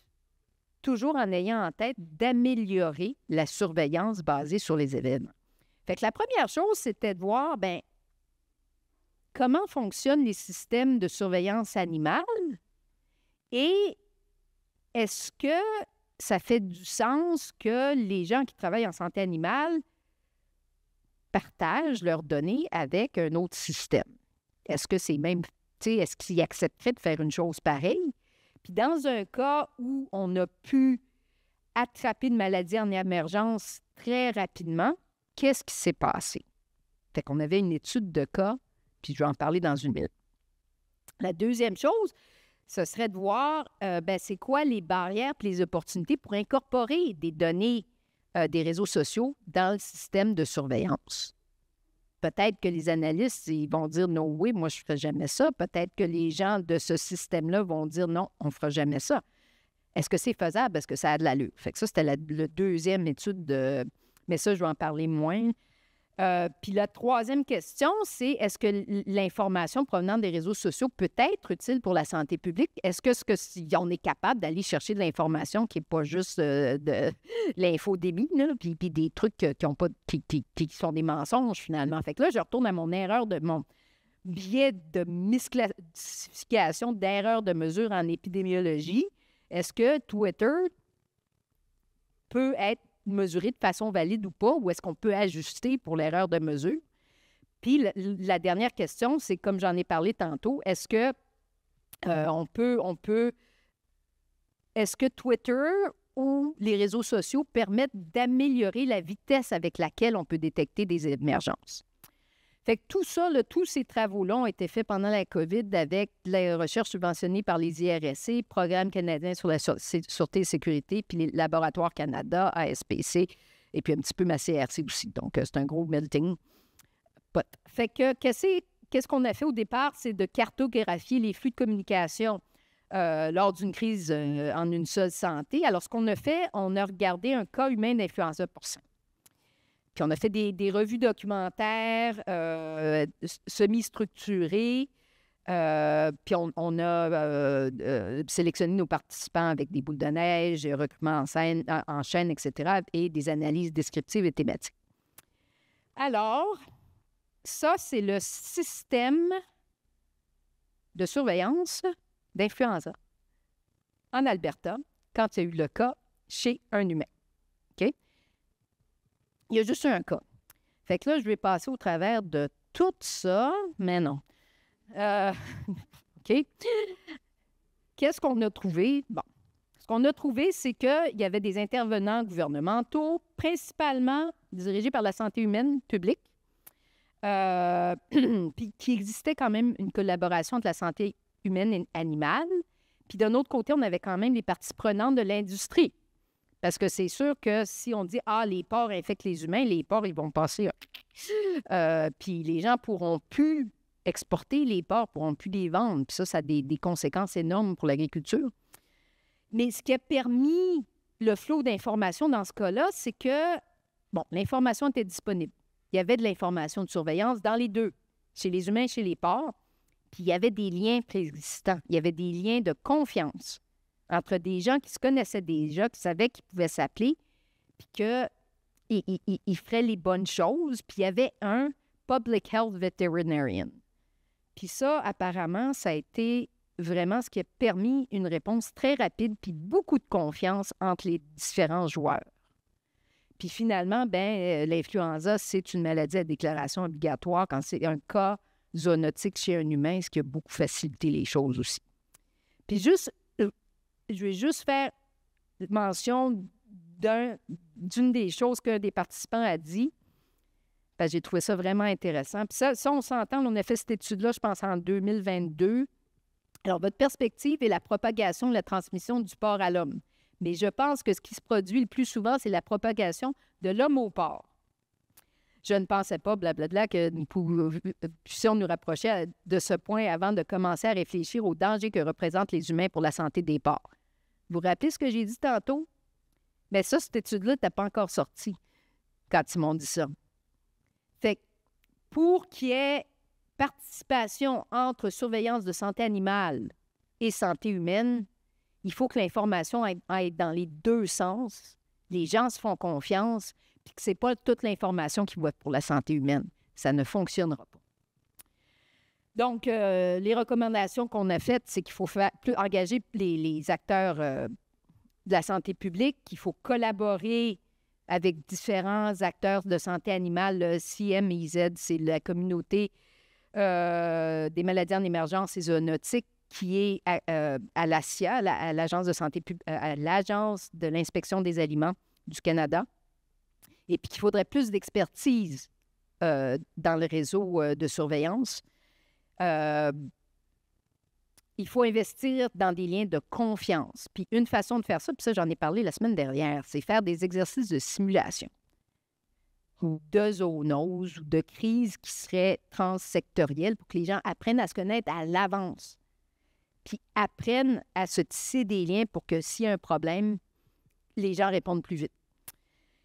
toujours en ayant en tête d'améliorer la surveillance basée sur les événements. Fait que la première chose, c'était de voir, comment fonctionnent les systèmes de surveillance animale et est-ce que ça fait du sens que les gens qui travaillent en santé animale partagent leurs données avec un autre système? Est-ce que c'est même, est-ce qu'ils accepteraient de faire une chose pareille? Puis dans un cas où on a pu attraper une maladie en émergence très rapidement, qu'est-ce qui s'est passé? Fait qu'on avait une étude de cas, puis je vais en parler dans une minute. La deuxième chose, ce serait de voir, c'est quoi les barrières et les opportunités pour incorporer des données des réseaux sociaux dans le système de surveillance. Peut-être que les analystes, ils vont dire « non, oui, moi, je ne ferai jamais ça ». Peut-être que les gens de ce système-là vont dire « non, on ne fera jamais ça ». Est-ce que c'est faisable? Est-ce que ça a de l'allure? Fait que ça, c'était la deuxième étude de... Mais ça, je vais en parler moins. Puis la troisième question, c'est est-ce que l'information provenant des réseaux sociaux peut être utile pour la santé publique? Est-ce que si on est capable d'aller chercher de l'information qui n'est pas juste de l'infodémie, puis des trucs qui sont des mensonges finalement? Fait que là, je retourne à mon biais de misclassification d'erreurs de mesure en épidémiologie. Est-ce que Twitter peut être mesuré de façon valide ou pas, ou est-ce qu'on peut ajuster pour l'erreur de mesure? Puis la dernière question, c'est comme j'en ai parlé tantôt, est-ce que est-ce que Twitter ou les réseaux sociaux permettent d'améliorer la vitesse avec laquelle on peut détecter des émergences? Fait que tout ça, tous ces travaux-là ont été faits pendant la COVID avec la recherche subventionnée par les IRSC, Programme canadien sur la sûreté et sécurité, puis les Laboratoires Canada, ASPC, et puis un petit peu ma CRC aussi. Donc, c'est un gros melting pot. Fait que qu'est-ce qu'on a fait au départ? C'est de cartographier les flux de communication lors d'une crise en une seule santé. Alors, ce qu'on a fait, on a regardé un cas humain d'influenza porcin. Puis on a fait des revues documentaires semi-structurées. Puis on a sélectionné nos participants avec des boules de neige, recrutement en chaîne, etc., et des analyses descriptives et thématiques. Alors, ça, c'est le système de surveillance d'influenza en Alberta quand il y a eu le cas chez un humain. OK? Il y a juste eu un cas. Fait que là, je vais passer au travers de tout ça, mais non. OK? Qu'est-ce qu'on a trouvé? Bon, ce qu'on a trouvé, c'est qu'il y avait des intervenants gouvernementaux, principalement dirigés par la santé humaine publique, puis qui existait quand même une collaboration entre la santé humaine et animale. Puis d'un autre côté, on avait quand même les parties prenantes de l'industrie. Parce que c'est sûr que si on dit « Ah, les porcs infectent les humains », les porcs, ils vont passer... puis les gens pourront plus exporter les porcs, pourront plus les vendre. Puis ça a des conséquences énormes pour l'agriculture. Mais ce qui a permis le flot d'informations dans ce cas-là, c'est que, bon, l'information était disponible. Il y avait de l'information de surveillance dans les deux, chez les humains et chez les porcs. Puis il y avait des liens préexistants. Il y avait des liens de confiance entre des gens qui se connaissaient déjà, qui savaient qu'ils pouvaient s'appeler, puis qu'ils feraient les bonnes choses. Puis il y avait un Public Health Veterinarian. Puis ça, apparemment, ça a été vraiment ce qui a permis une réponse très rapide puis beaucoup de confiance entre les différents joueurs. Puis finalement, l'influenza, c'est une maladie à déclaration obligatoire quand c'est un cas zoonotique chez un humain, ce qui a beaucoup facilité les choses aussi. Puis je vais juste faire mention d'une des choses qu'un des participants a dit, parce que j'ai trouvé ça vraiment intéressant. Puis ça, on s'entend, on a fait cette étude-là, je pense, en 2022. Alors, votre perspective est la propagation de la transmission du porc à l'homme. Mais je pense que ce qui se produit le plus souvent, c'est la propagation de l'homme au porc. Je ne pensais pas, blablabla, que nous puissions nous rapprocher de ce point avant de commencer à réfléchir aux dangers que représentent les humains pour la santé des porcs. Vous vous rappelez ce que j'ai dit tantôt? Mais ça, cette étude-là n'était pas encore sortie quand ils m'ont dit ça. Fait que pour qu'il y ait participation entre surveillance de santé animale et santé humaine, il faut que l'information aille dans les deux sens. Les gens se font confiance, puis que ce n'est pas toute l'information qui va être pour la santé humaine. Ça ne fonctionnera pas. Donc, les recommandations qu'on a faites, c'est qu'il faut engager les acteurs de la santé publique, qu'il faut collaborer avec différents acteurs de santé animale. Le CMIZ, c'est la communauté des maladies en émergence et zoonotiques, qui est à l'ASIA, à l'Agence de santé à l'Agence de l'inspection des aliments du Canada, et puis qu'il faudrait plus d'expertise dans le réseau de surveillance. Il faut investir dans des liens de confiance. Puis une façon de faire ça, puis ça, j'en ai parlé la semaine dernière, c'est faire des exercices de simulation ou de zoonose ou de crise qui seraient transsectorielles pour que les gens apprennent à se connaître à l'avance. Puis apprennent à se tisser des liens pour que s'il y a un problème, les gens répondent plus vite.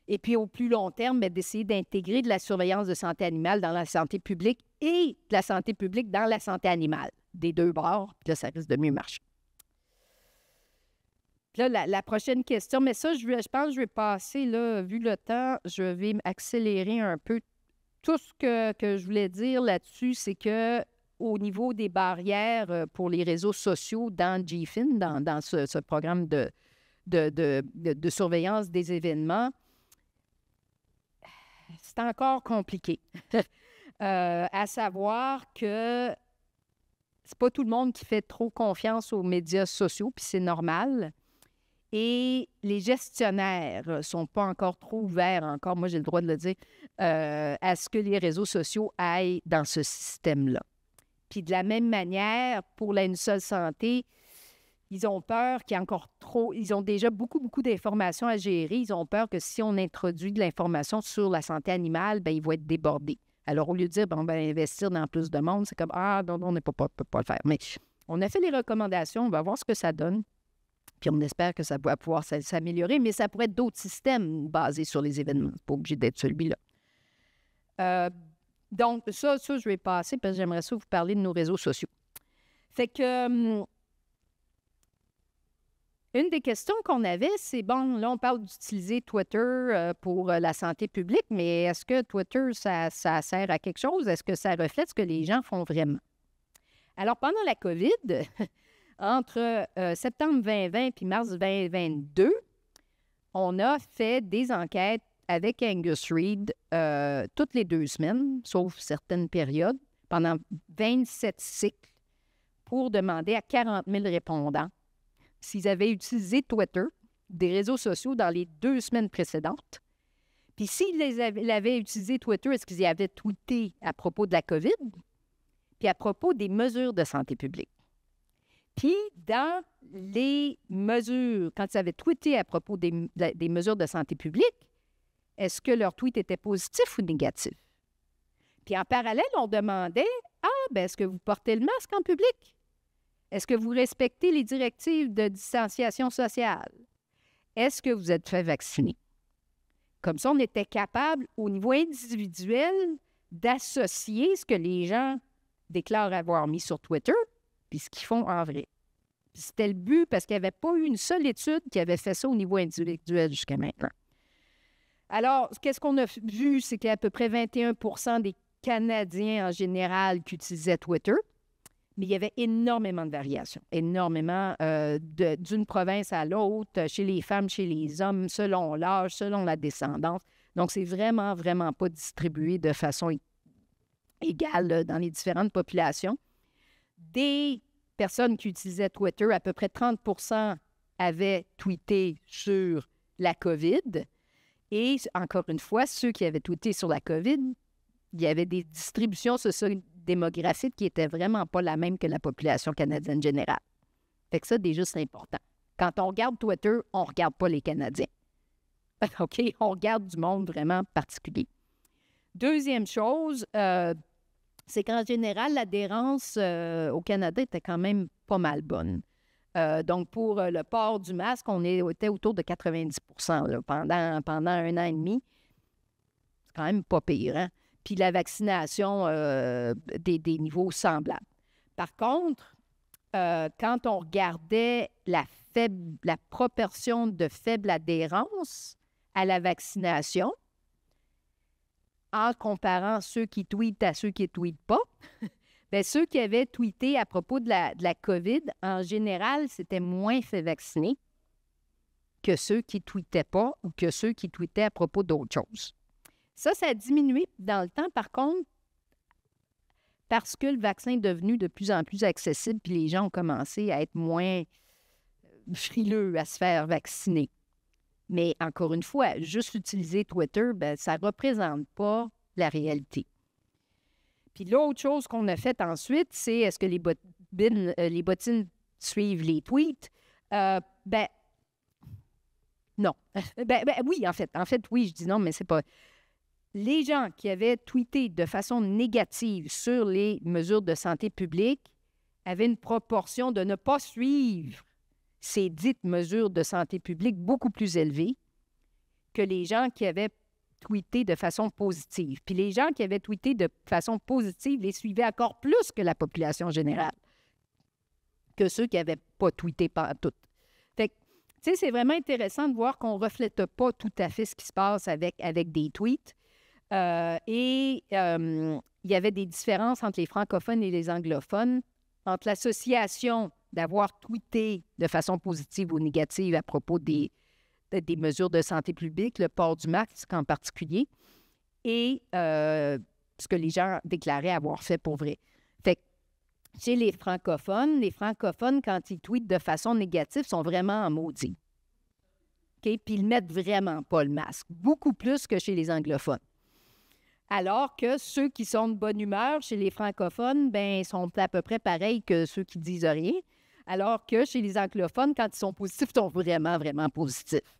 Et puis au plus long terme, d'essayer d'intégrer de la surveillance de santé animale dans la santé publique et de la santé publique dans la santé animale, des deux bords, puis là, ça risque de mieux marcher. Puis là, la prochaine question, mais ça, je pense que je vais passer, là, vu le temps, je vais accélérer un peu. Tout ce que je voulais dire là-dessus, c'est que au niveau des barrières pour les réseaux sociaux dans GFIN, dans ce programme de surveillance des événements, c'est encore compliqué. À savoir que c'est pas tout le monde qui fait trop confiance aux médias sociaux, puis c'est normal. Et les gestionnaires ne sont pas encore trop ouverts, encore, moi j'ai le droit de le dire, à ce que les réseaux sociaux aillent dans ce système-là. Puis de la même manière, pour la Une seule santé, ils ont peur qu'il y ait encore trop... Ils ont déjà beaucoup d'informations à gérer. Ils ont peur que si on introduit de l'information sur la santé animale, bien, ils vont être débordés. Alors, au lieu de dire, bon, ben, investir dans plus de monde, c'est comme, ah, non, on ne peut pas le faire. Mais on a fait les recommandations, on va voir ce que ça donne. Puis on espère que ça va pouvoir s'améliorer, mais ça pourrait être d'autres systèmes basés sur les événements. C'est pas obligé d'être celui-là. Donc, ça, je vais passer parce que j'aimerais ça vous parler de nos réseaux sociaux. Fait que... une des questions qu'on avait, c'est, bon, là, on parle d'utiliser Twitter pour la santé publique, mais est-ce que Twitter, ça sert à quelque chose? Est-ce que ça reflète ce que les gens font vraiment? Alors, pendant la COVID, entre septembre 2020 et mars 2022, on a fait des enquêtes avec Angus Reid toutes les 2 semaines, sauf certaines périodes, pendant 27 cycles, pour demander à 40 000 répondants s'ils avaient utilisé Twitter, des réseaux sociaux, dans les 2 semaines précédentes. Puis s'ils avaient utilisé Twitter, est-ce qu'ils y avaient tweeté à propos de la COVID, puis à propos des mesures de santé publique. Puis dans les mesures, quand ils avaient tweeté à propos des mesures de santé publique, est-ce que leur tweet était positif ou négatif? Puis en parallèle, on demandait, est-ce que vous portez le masque en public? Est-ce que vous respectez les directives de distanciation sociale? Est-ce que vous êtes fait vacciner? Comme ça, on était capable, au niveau individuel, d'associer ce que les gens déclarent avoir mis sur Twitter, puis ce qu'ils font en vrai. Puis c'était le but parce qu'il n'y avait pas eu une seule étude qui avait fait ça au niveau individuel jusqu'à maintenant. Alors, qu'est-ce qu'on a vu? C'est qu'il y a à peu près 21 % des Canadiens en général qui utilisaient Twitter, mais il y avait énormément de variations, énormément d'une province à l'autre, chez les femmes, chez les hommes, selon l'âge, selon la descendance. Donc, c'est vraiment, vraiment pas distribué de façon égale là, dans les différentes populations. Des personnes qui utilisaient Twitter, à peu près 30 % avaient tweeté sur la COVID. Et encore une fois, ceux qui avaient tweeté sur la COVID, il y avait des distributions socio-démographiques qui n'étaient vraiment pas la même que la population canadienne générale. Fait que ça, déjà, c'est important. Quand on regarde Twitter, on ne regarde pas les Canadiens. OK? On regarde du monde vraiment particulier. Deuxième chose, c'est qu'en général, l'adhérence au Canada était quand même pas mal bonne. Donc, pour le port du masque, on était autour de 90 % là, pendant 1 an et demi. C'est quand même pas pire, hein? Puis la vaccination, des niveaux semblables. Par contre, quand on regardait la proportion de faible adhérence à la vaccination, en comparant ceux qui tweetent à ceux qui ne tweetent pas, bien, ceux qui avaient tweeté à propos de la COVID, en général, c'était moins fait vacciner que ceux qui ne tweetaient pas ou que ceux qui tweetaient à propos d'autres choses. Ça a diminué dans le temps, par contre, parce que le vaccin est devenu de plus en plus accessible puis les gens ont commencé à être moins frileux à se faire vacciner. Mais encore une fois, juste utiliser Twitter, bien, ça ne représente pas la réalité. Puis l'autre chose qu'on a faite ensuite, c'est est-ce que les bottines suivent les tweets? Ben non. Oui, en fait, oui, je dis non, mais c'est pas... Les gens qui avaient tweeté de façon négative sur les mesures de santé publique avaient une proportion de ne pas suivre ces dites mesures de santé publique beaucoup plus élevée que les gens qui avaient tweeté de façon positive. Puis les gens qui avaient tweeté de façon positive les suivaient encore plus que la population générale, que ceux qui n'avaient pas tweeté tout. Fait que, tu sais, c'est vraiment intéressant de voir qu'on ne reflète pas tout à fait ce qui se passe avec des tweets. Il y avait des différences entre les francophones et les anglophones, entre l'association d'avoir tweeté de façon positive ou négative à propos des mesures de santé publique, le port du masque en particulier, et ce que les gens déclaraient avoir fait pour vrai. Fait que chez les francophones, quand ils tweetent de façon négative, sont vraiment en maudit. Okay? Puis ils mettent vraiment pas le masque, beaucoup plus que chez les anglophones. Alors que ceux qui sont de bonne humeur chez les francophones, bien, sont à peu près pareils que ceux qui disent rien. Alors que chez les anglophones, quand ils sont positifs, ils sont vraiment, vraiment positifs.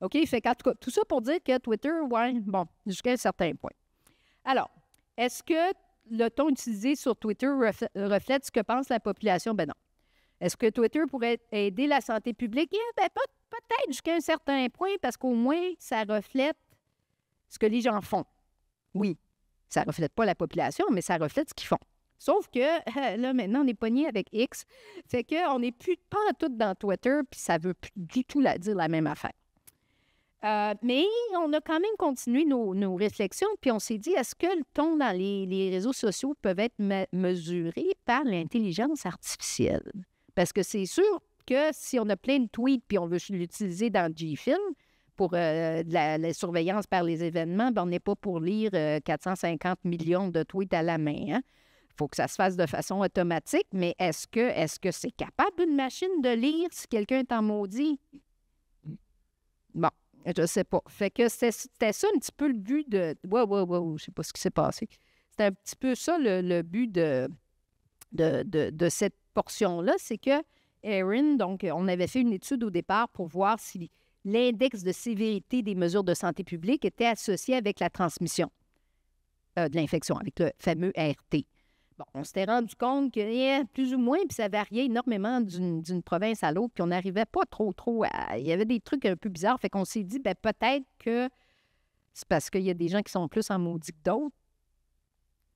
OK? Fait qu'en tout cas, tout ça pour dire que Twitter, ouais, bon, jusqu'à un certain point. Alors, est-ce que le ton utilisé sur Twitter reflète ce que pense la population? Ben non. Est-ce que Twitter pourrait aider la santé publique? Ben, peut-être jusqu'à un certain point, parce qu'au moins, ça reflète ce que les gens font. Oui, ça ne reflète pas la population, mais ça reflète ce qu'ils font. Sauf que, là, maintenant, on est pogné avec X. Fait qu'on n'est plus pas tout dans Twitter, puis ça ne veut plus du tout dire la même affaire. Mais on a quand même continué nos réflexions, puis on s'est dit, est-ce que le ton dans les réseaux sociaux peut être mesuré par l'intelligence artificielle? Parce que c'est sûr que si on a plein de tweets, puis on veut l'utiliser dans GFilm, pour la surveillance par les événements, ben, on n'est pas pour lire 450 millions de tweets à la main. Il faut que ça se fasse de façon automatique, mais est-ce que c'est capable une machine de lire si quelqu'un est en maudit? Bon, je ne sais pas. Fait que c'était ça un petit peu le but de... Wow, je sais pas ce qui s'est passé. C'était un petit peu ça le but de cette portion-là, c'est que Erin, donc, on avait fait une étude au départ pour voir si l'index de sévérité des mesures de santé publique était associé avec la transmission de l'infection, avec le fameux ART. Bon, on s'était rendu compte que plus ou moins, puis ça variait énormément d'une province à l'autre, puis on n'arrivait pas trop à... Il y avait des trucs un peu bizarres, fait qu'on s'est dit, bien, peut-être que c'est parce qu'il y a des gens qui sont plus en maudit que d'autres.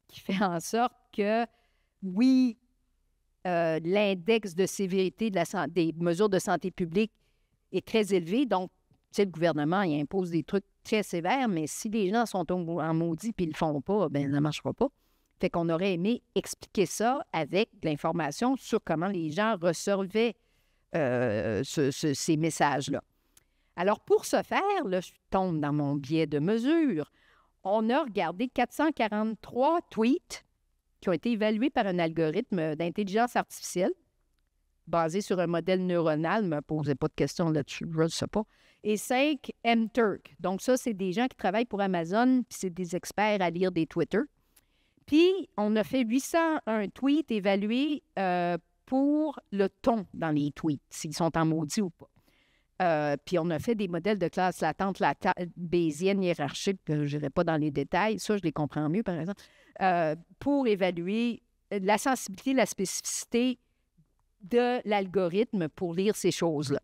qui fait en sorte que, oui, l'index de sévérité des mesures de santé publique est très élevé. Donc, tu sais, le gouvernement, il impose des trucs très sévères, mais si les gens sont en maudit et ils ne le font pas, bien, ça ne marchera pas. Fait qu'on aurait aimé expliquer ça avec de l'information sur comment les gens recevaient ces messages-là. Alors, pour ce faire, là, je tombe dans mon biais de mesure, on a regardé 443 tweets qui ont été évalués par un algorithme d'intelligence artificielle basé sur un modèle neuronal. Ne me posez pas de questions là-dessus, je ne sais pas. Et 5 MTurk. Donc ça, c'est des gens qui travaillent pour Amazon, puis c'est des experts à lire des Twitter. Puis, on a fait 801 tweets évalués pour le ton dans les tweets, s'ils sont en maudit ou pas. Puis, on a fait des modèles de classe latente, bayésienne, hiérarchique, que je n'irai pas dans les détails. Ça, je les comprends mieux, par exemple, pour évaluer la sensibilité, la spécificité de l'algorithme pour lire ces choses-là.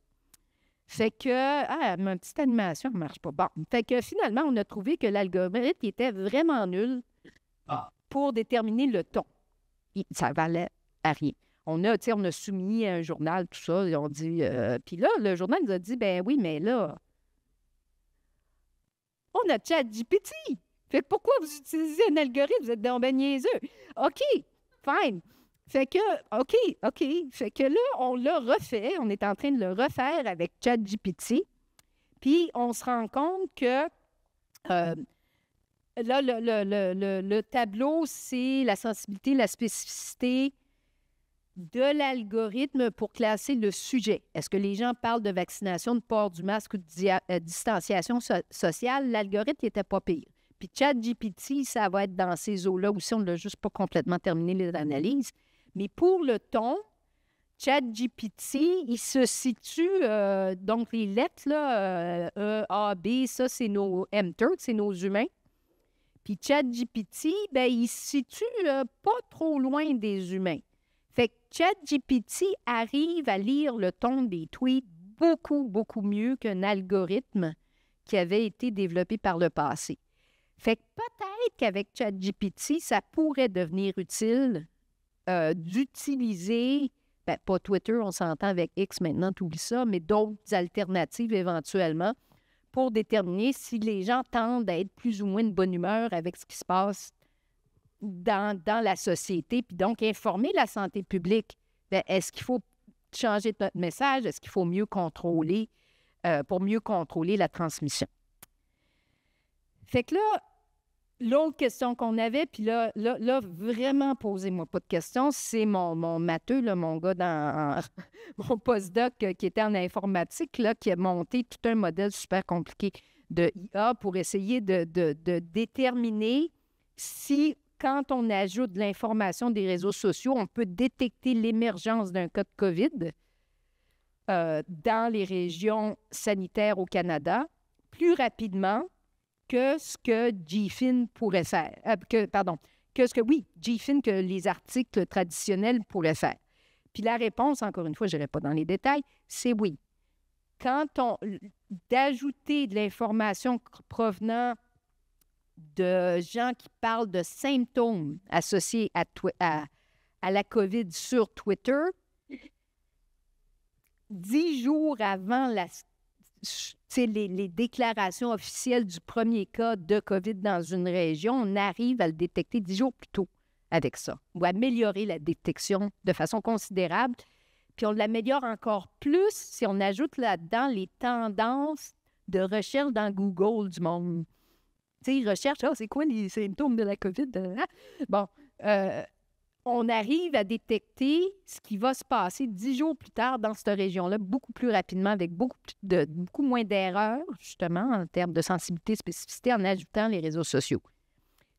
Fait que, ma petite animation ne marche pas. Bon, fait que finalement, on a trouvé que l'algorithme était vraiment nul pour déterminer le ton. Ça valait à rien. On a soumis à un journal, tout ça, et on dit... puis là, le journal nous a dit, ben oui, mais là, on a ChatGPT. Fait que pourquoi vous utilisez un algorithme? Vous êtes donc ben niaiseux. OK, fine. Fait que, OK. Fait que là, on l'a refait. On est en train de le refaire avec ChatGPT. Puis, on se rend compte que là, le tableau, c'est la sensibilité, la spécificité de l'algorithme pour classer le sujet. Est-ce que les gens parlent de vaccination, de port du masque ou de distanciation sociale? L'algorithme n'était pas pire. Puis ChatGPT, ça va être dans ces eaux-là aussi. On ne l'a juste pas complètement terminé les analyses. Mais pour le ton, ChatGPT, il se situe, donc les lettres, là, E, A, B, ça, c'est nos MTurk, c'est nos humains. Puis ChatGPT, bien, il se situe pas trop loin des humains. Fait que ChatGPT arrive à lire le ton des tweets beaucoup, beaucoup mieux qu'un algorithme qui avait été développé par le passé. Fait que peut-être qu'avec ChatGPT, ça pourrait devenir utile d'utiliser, ben, pas Twitter, on s'entend avec X maintenant, tu oublies ça, mais d'autres alternatives éventuellement pour déterminer si les gens tendent à être plus ou moins de bonne humeur avec ce qui se passe dans la société, puis donc informer la santé publique. Bien, est-ce qu'il faut changer notre message? Est-ce qu'il faut mieux contrôler, pour mieux contrôler la transmission? Fait que là, l'autre question qu'on avait, puis là, vraiment, posez-moi pas de questions, c'est mon matheux, là, mon gars dans mon postdoc qui était en informatique, là, qui a monté tout un modèle super compliqué de IA pour essayer de déterminer si, quand on ajoute de l'information des réseaux sociaux, on peut détecter l'émergence d'un cas de COVID dans les régions sanitaires au Canada plus rapidement que ce que GFIN pourrait faire. GFIN, que les articles traditionnels pourraient faire. Puis la réponse, encore une fois, je n'irai pas dans les détails, c'est oui. D'ajouter de l'information provenant de gens qui parlent de symptômes associés à la COVID sur Twitter, 10 jours avant les déclarations officielles du premier cas de COVID dans une région, on arrive à le détecter 10 jours plus tôt avec ça, ou améliorer la détection de façon considérable. Puis on l'améliore encore plus si on ajoute là-dedans les tendances de recherche dans Google du monde. Tu sais, ils recherchent, c'est quoi les symptômes de la COVID? Bon, on arrive à détecter ce qui va se passer 10 jours plus tard dans cette région-là, beaucoup plus rapidement, avec beaucoup moins d'erreurs, justement, en termes de sensibilité, spécificité, en ajoutant les réseaux sociaux.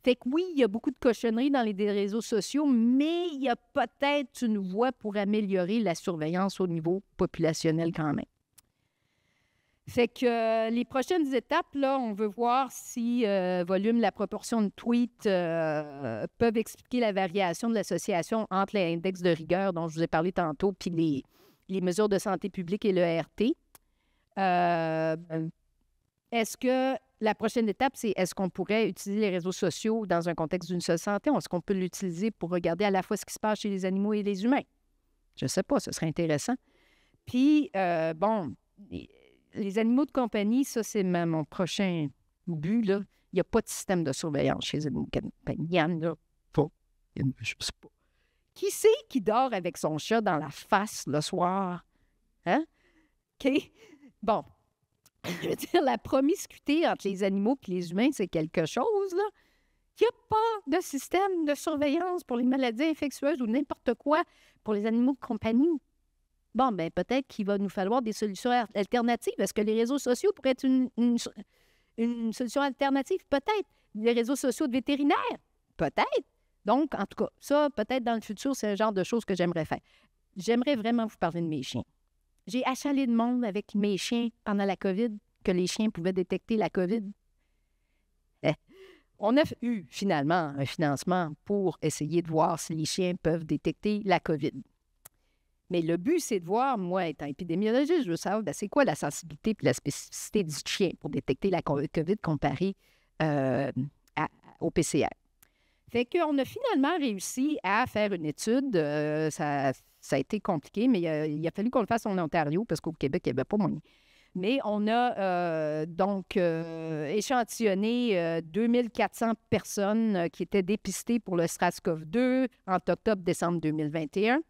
Fait que oui, il y a beaucoup de cochonneries dans les réseaux sociaux, mais il y a peut-être une voie pour améliorer la surveillance au niveau populationnel quand même. Fait que les prochaines étapes, là, on veut voir si la proportion de tweets peuvent expliquer la variation de l'association entre l'index de rigueur dont je vous ai parlé tantôt puis les mesures de santé publique et le RT. Est-ce que la prochaine étape, c'est est-ce qu'on pourrait utiliser les réseaux sociaux dans un contexte d'une seule santé? Est-ce qu'on peut l'utiliser pour regarder à la fois ce qui se passe chez les animaux et les humains? Je ne sais pas, ce serait intéressant. Puis, les animaux de compagnie, ça, c'est mon prochain but, là. Il n'y a pas de système de surveillance chez les animaux de compagnie. Il y en a pas. Je sais pas. Qui c'est qui dort avec son chat dans la face le soir? Hein? OK? Bon. Je veux dire, la promiscuité entre les animaux et les humains, c'est quelque chose, là. Il n'y a pas de système de surveillance pour les maladies infectieuses ou n'importe quoi pour les animaux de compagnie. Bon, bien, peut-être qu'il va nous falloir des solutions alternatives. Est-ce que les réseaux sociaux pourraient être une solution alternative? Peut-être. Les réseaux sociaux de vétérinaires? Peut-être. Donc, en tout cas, ça, peut-être dans le futur, c'est le genre de choses que j'aimerais faire. J'aimerais vraiment vous parler de mes chiens. J'ai achalé de monde avec mes chiens pendant la COVID, que les chiens pouvaient détecter la COVID. On a eu finalement un financement pour essayer de voir si les chiens peuvent détecter la COVID. Mais le but, c'est de voir, moi, étant épidémiologiste, je veux savoir c'est quoi la sensibilité et la spécificité du chien pour détecter la COVID comparée au PCR. Fait qu'on a finalement réussi à faire une étude. Ça a été compliqué, mais il a fallu qu'on le fasse en Ontario parce qu'au Québec, il n'y avait pas moyen. Mais on a échantillonné 2400 personnes qui étaient dépistées pour le SRAS-CoV-2 entre octobre-décembre 2021.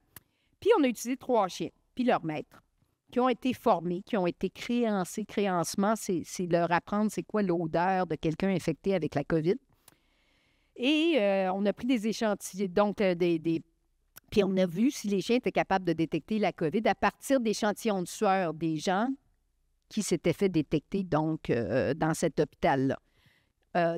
Puis on a utilisé 3 chiens, puis leurs maîtres, qui ont été formés, qui ont été créancés. Créancement, c'est leur apprendre c'est quoi l'odeur de quelqu'un infecté avec la COVID. Et on a pris des échantillons, donc puis on a vu si les chiens étaient capables de détecter la COVID à partir d'échantillons de sueur des gens qui s'étaient fait détecter, donc, dans cet hôpital-là.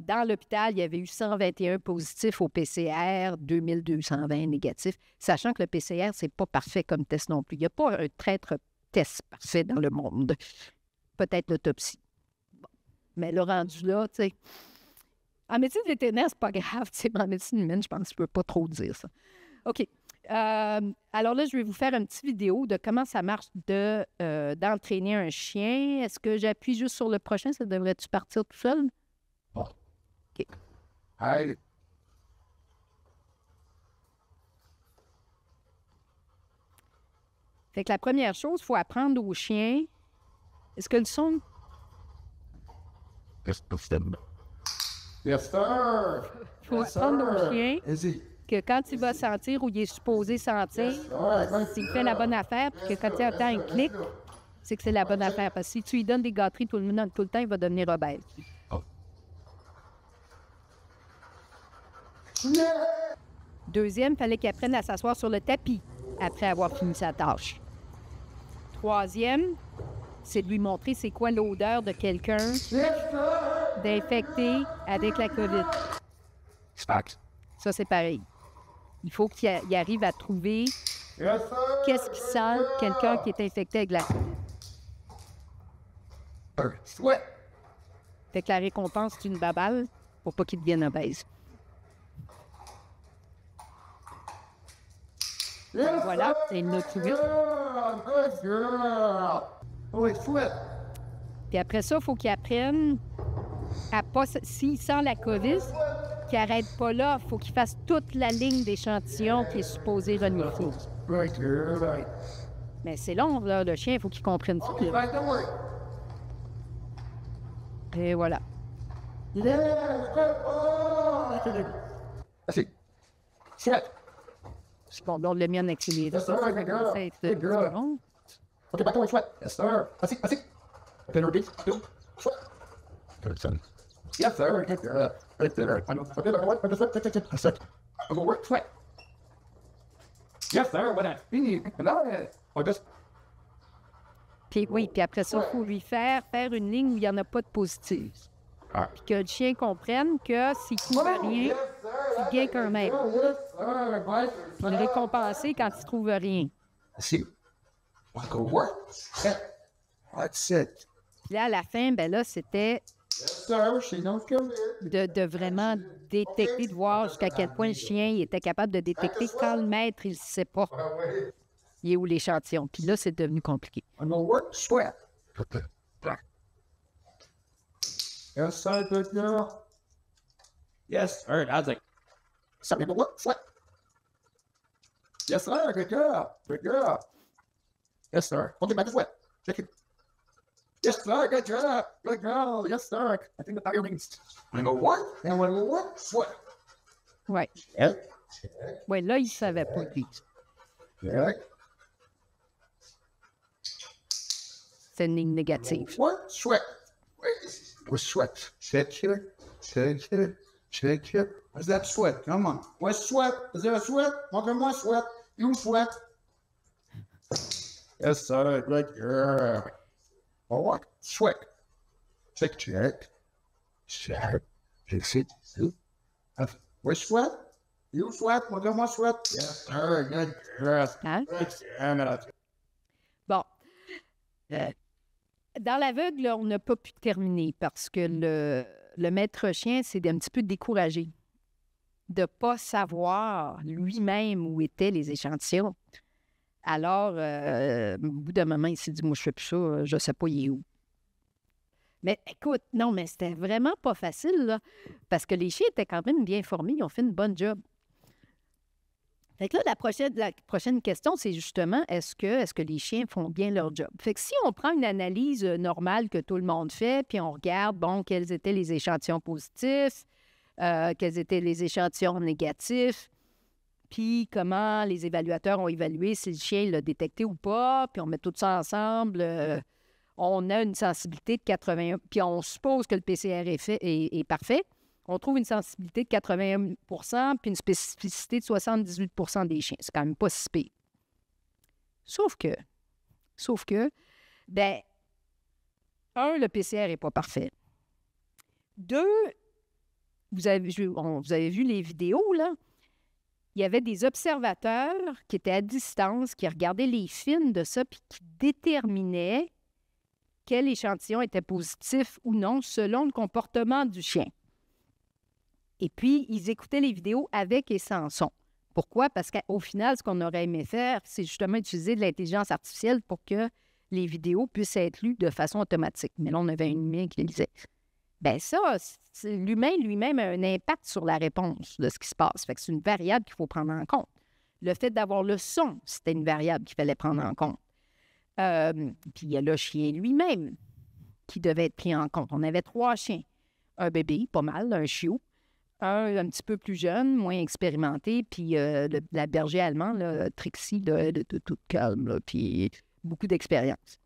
Dans l'hôpital, il y avait eu 121 positifs au PCR, 2220 négatifs, sachant que le PCR, c'est pas parfait comme test non plus. Il n'y a pas un traître test parfait dans le monde. Peut-être l'autopsie. Bon. Mais le rendu là, tu sais... En médecine vétérinaire, c'est pas grave. Mais en médecine humaine, je pense que je peux pas trop dire ça. OK. Alors là, je vais vous faire une petite vidéo de comment ça marche d'entraîner un chien. Est-ce que j'appuie juste sur le prochain? Ça devrait-tu partir tout seul? OK. Allez. Fait que la première chose, il faut apprendre aux chiens. Est-ce que le son... Yes, sir! Il faut apprendre aux chiens que quand il va sentir ou il est supposé sentir, s'il fait la bonne affaire, puis que quand il entend un clic, c'est que c'est la bonne affaire. Parce que si tu lui donnes des gâteries tout le temps, il va devenir obèse. Oh. Deuxième, il fallait qu'il apprenne à s'asseoir sur le tapis après avoir fini sa tâche. Troisième, c'est de lui montrer c'est quoi l'odeur de quelqu'un d'infecté avec la COVID. Ça, c'est pareil. Il faut qu'il arrive à trouver qu'est-ce qui sent quelqu'un qui est infecté avec la COVID. Fait que la récompense, c'est une babale pour pas qu'il devienne obèse. Voilà, c'est une autre trouvé. Puis après ça, il faut qu'il apprenne à pas... S'il sent la COVID, qu'il n'arrête pas là, il faut qu'il fasse toute la ligne d'échantillons qui est supposée renouveler. Mais c'est long, là, le chien, il faut qu'il comprenne tout. Et voilà. Bon, là, on l'a mis en accéléré. Ça va être bon. OK, back away, sweat. Yes, sir. Assis. Dinner beef. Good son. Yes, sir. Right there. I know. Okay, back away. Yes, sir. I'll go work, sweat. Yes, sir. What that? Oh, just... Puis oui, puis après ça, il faut lui faire une ligne où il n'y en a pas de positif. Puis que le chien comprenne que s'il ne trouve rien, il gagne qu'un maître. Il va le récompenser quand il ne trouve rien. See. Go work. That's it. Puis là, à la fin, ben là, c'était de vraiment détecter, de voir jusqu'à quel point le chien il était capable de détecter quand le maître, il ne sait pas. Il est où l'échantillon. Puis là, c'est devenu compliqué. Yes, sir. Good girl. Yes, sir. That's it. Some people look sweat. Yes, sir. Good girl. Good girl. Yes, sir. Hold it back to sweat. Check it. Yes, sir. Good job. Good girl. Yes, sir. I think the fire rings. I go one, and when one, sweat. Ouais. Check. Ouais, là, il ne savait pas, lui. Check. C'est une ligne négative. What? Sweat. Where's sweat? Check it. Check it. Check it. Where's that sweat? Come on. Where's sweat? Is there a sweat? Look at my sweat. You sweat. Yes, sir. Good girl. Oh, what? Sweat. Check. Check. Check. Fix it. Where's sweat? You sweat. Look at my sweat. Yes, sir. Good girl. Hein? Good girl. Bon. Dans l'aveugle, là, on n'a pas pu terminer parce que le maître chien s'est un petit peu découragé de ne pas savoir lui-même où étaient les échantillons. Alors, au bout d'un moment, il s'est dit, moi, je fais plus ça, je ne sais pas, il est où. Mais écoute, non, mais c'était vraiment pas facile, là, parce que les chiens étaient quand même bien formés, ils ont fait une bonne job. Fait que là, la prochaine question, c'est justement, est-ce que les chiens font bien leur job? Fait que si on prend une analyse normale que tout le monde fait, puis on regarde, bon, quels étaient les échantillons positifs, quels étaient les échantillons négatifs, puis comment les évaluateurs ont évalué si le chien l'a détecté ou pas, puis on met tout ça ensemble, on a une sensibilité de 81, puis on suppose que le PCR est parfait. On trouve une sensibilité de 81 puis une spécificité de 78 des chiens. C'est quand même pas si pire. Sauf que, ben, un, le PCR n'est pas parfait. Deux, vous avez vu les vidéos, là. Il y avait des observateurs qui étaient à distance, qui regardaient les films de ça, puis qui déterminaient quel échantillon était positif ou non selon le comportement du chien. Et puis, ils écoutaient les vidéos avec et sans son. Pourquoi? Parce qu'au final, ce qu'on aurait aimé faire, c'est justement utiliser de l'intelligence artificielle pour que les vidéos puissent être lues de façon automatique. Mais là, on avait un humain qui les lisait. Bien ça, l'humain lui-même a un impact sur la réponse de ce qui se passe. Fait que c'est une variable qu'il faut prendre en compte. Le fait d'avoir le son, c'était une variable qu'il fallait prendre en compte. Puis il y a le chien lui-même qui devait être pris en compte. On avait 3 chiens. Un bébé, pas mal, un chiot. Un petit peu plus jeune, moins expérimenté, puis la berger allemande, là, Trixie, de toute calme, là, puis beaucoup d'expérience.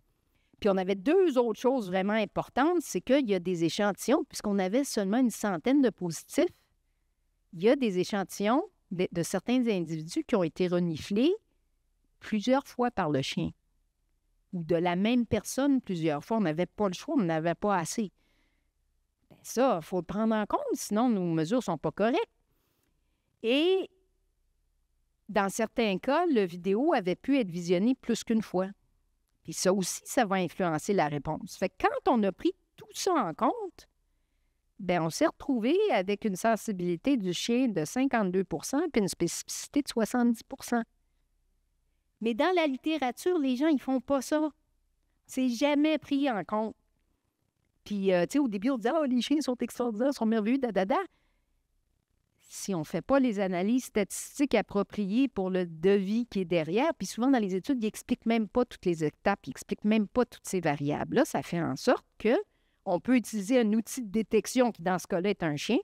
Puis on avait 2 autres choses vraiment importantes, c'est qu'il y a des échantillons, puisqu'on avait seulement une centaine de positifs, il y a des échantillons de certains individus qui ont été reniflés plusieurs fois par le chien, ou de la même personne plusieurs fois. On n'avait pas le choix, on n'avait pas assez. Ça, il faut le prendre en compte, sinon nos mesures ne sont pas correctes. Et dans certains cas, la vidéo avait pu être visionnée plus qu'une fois. Puis ça aussi, ça va influencer la réponse. Fait que quand on a pris tout ça en compte, bien, on s'est retrouvé avec une sensibilité du chien de 52 puis une spécificité de 70 Mais dans la littérature, les gens, ils ne font pas ça. C'est jamais pris en compte. Puis, tu sais, au début, on disait « Ah, les chiens sont extraordinaires, sont merveilleux, dadada. » Si on ne fait pas les analyses statistiques appropriées pour le devis qui est derrière, puis souvent dans les études, ils n'expliquent même pas toutes les étapes, ils n'expliquent même pas toutes ces variables-là, ça fait en sorte qu'on peut utiliser un outil de détection qui, dans ce cas-là, est un chien,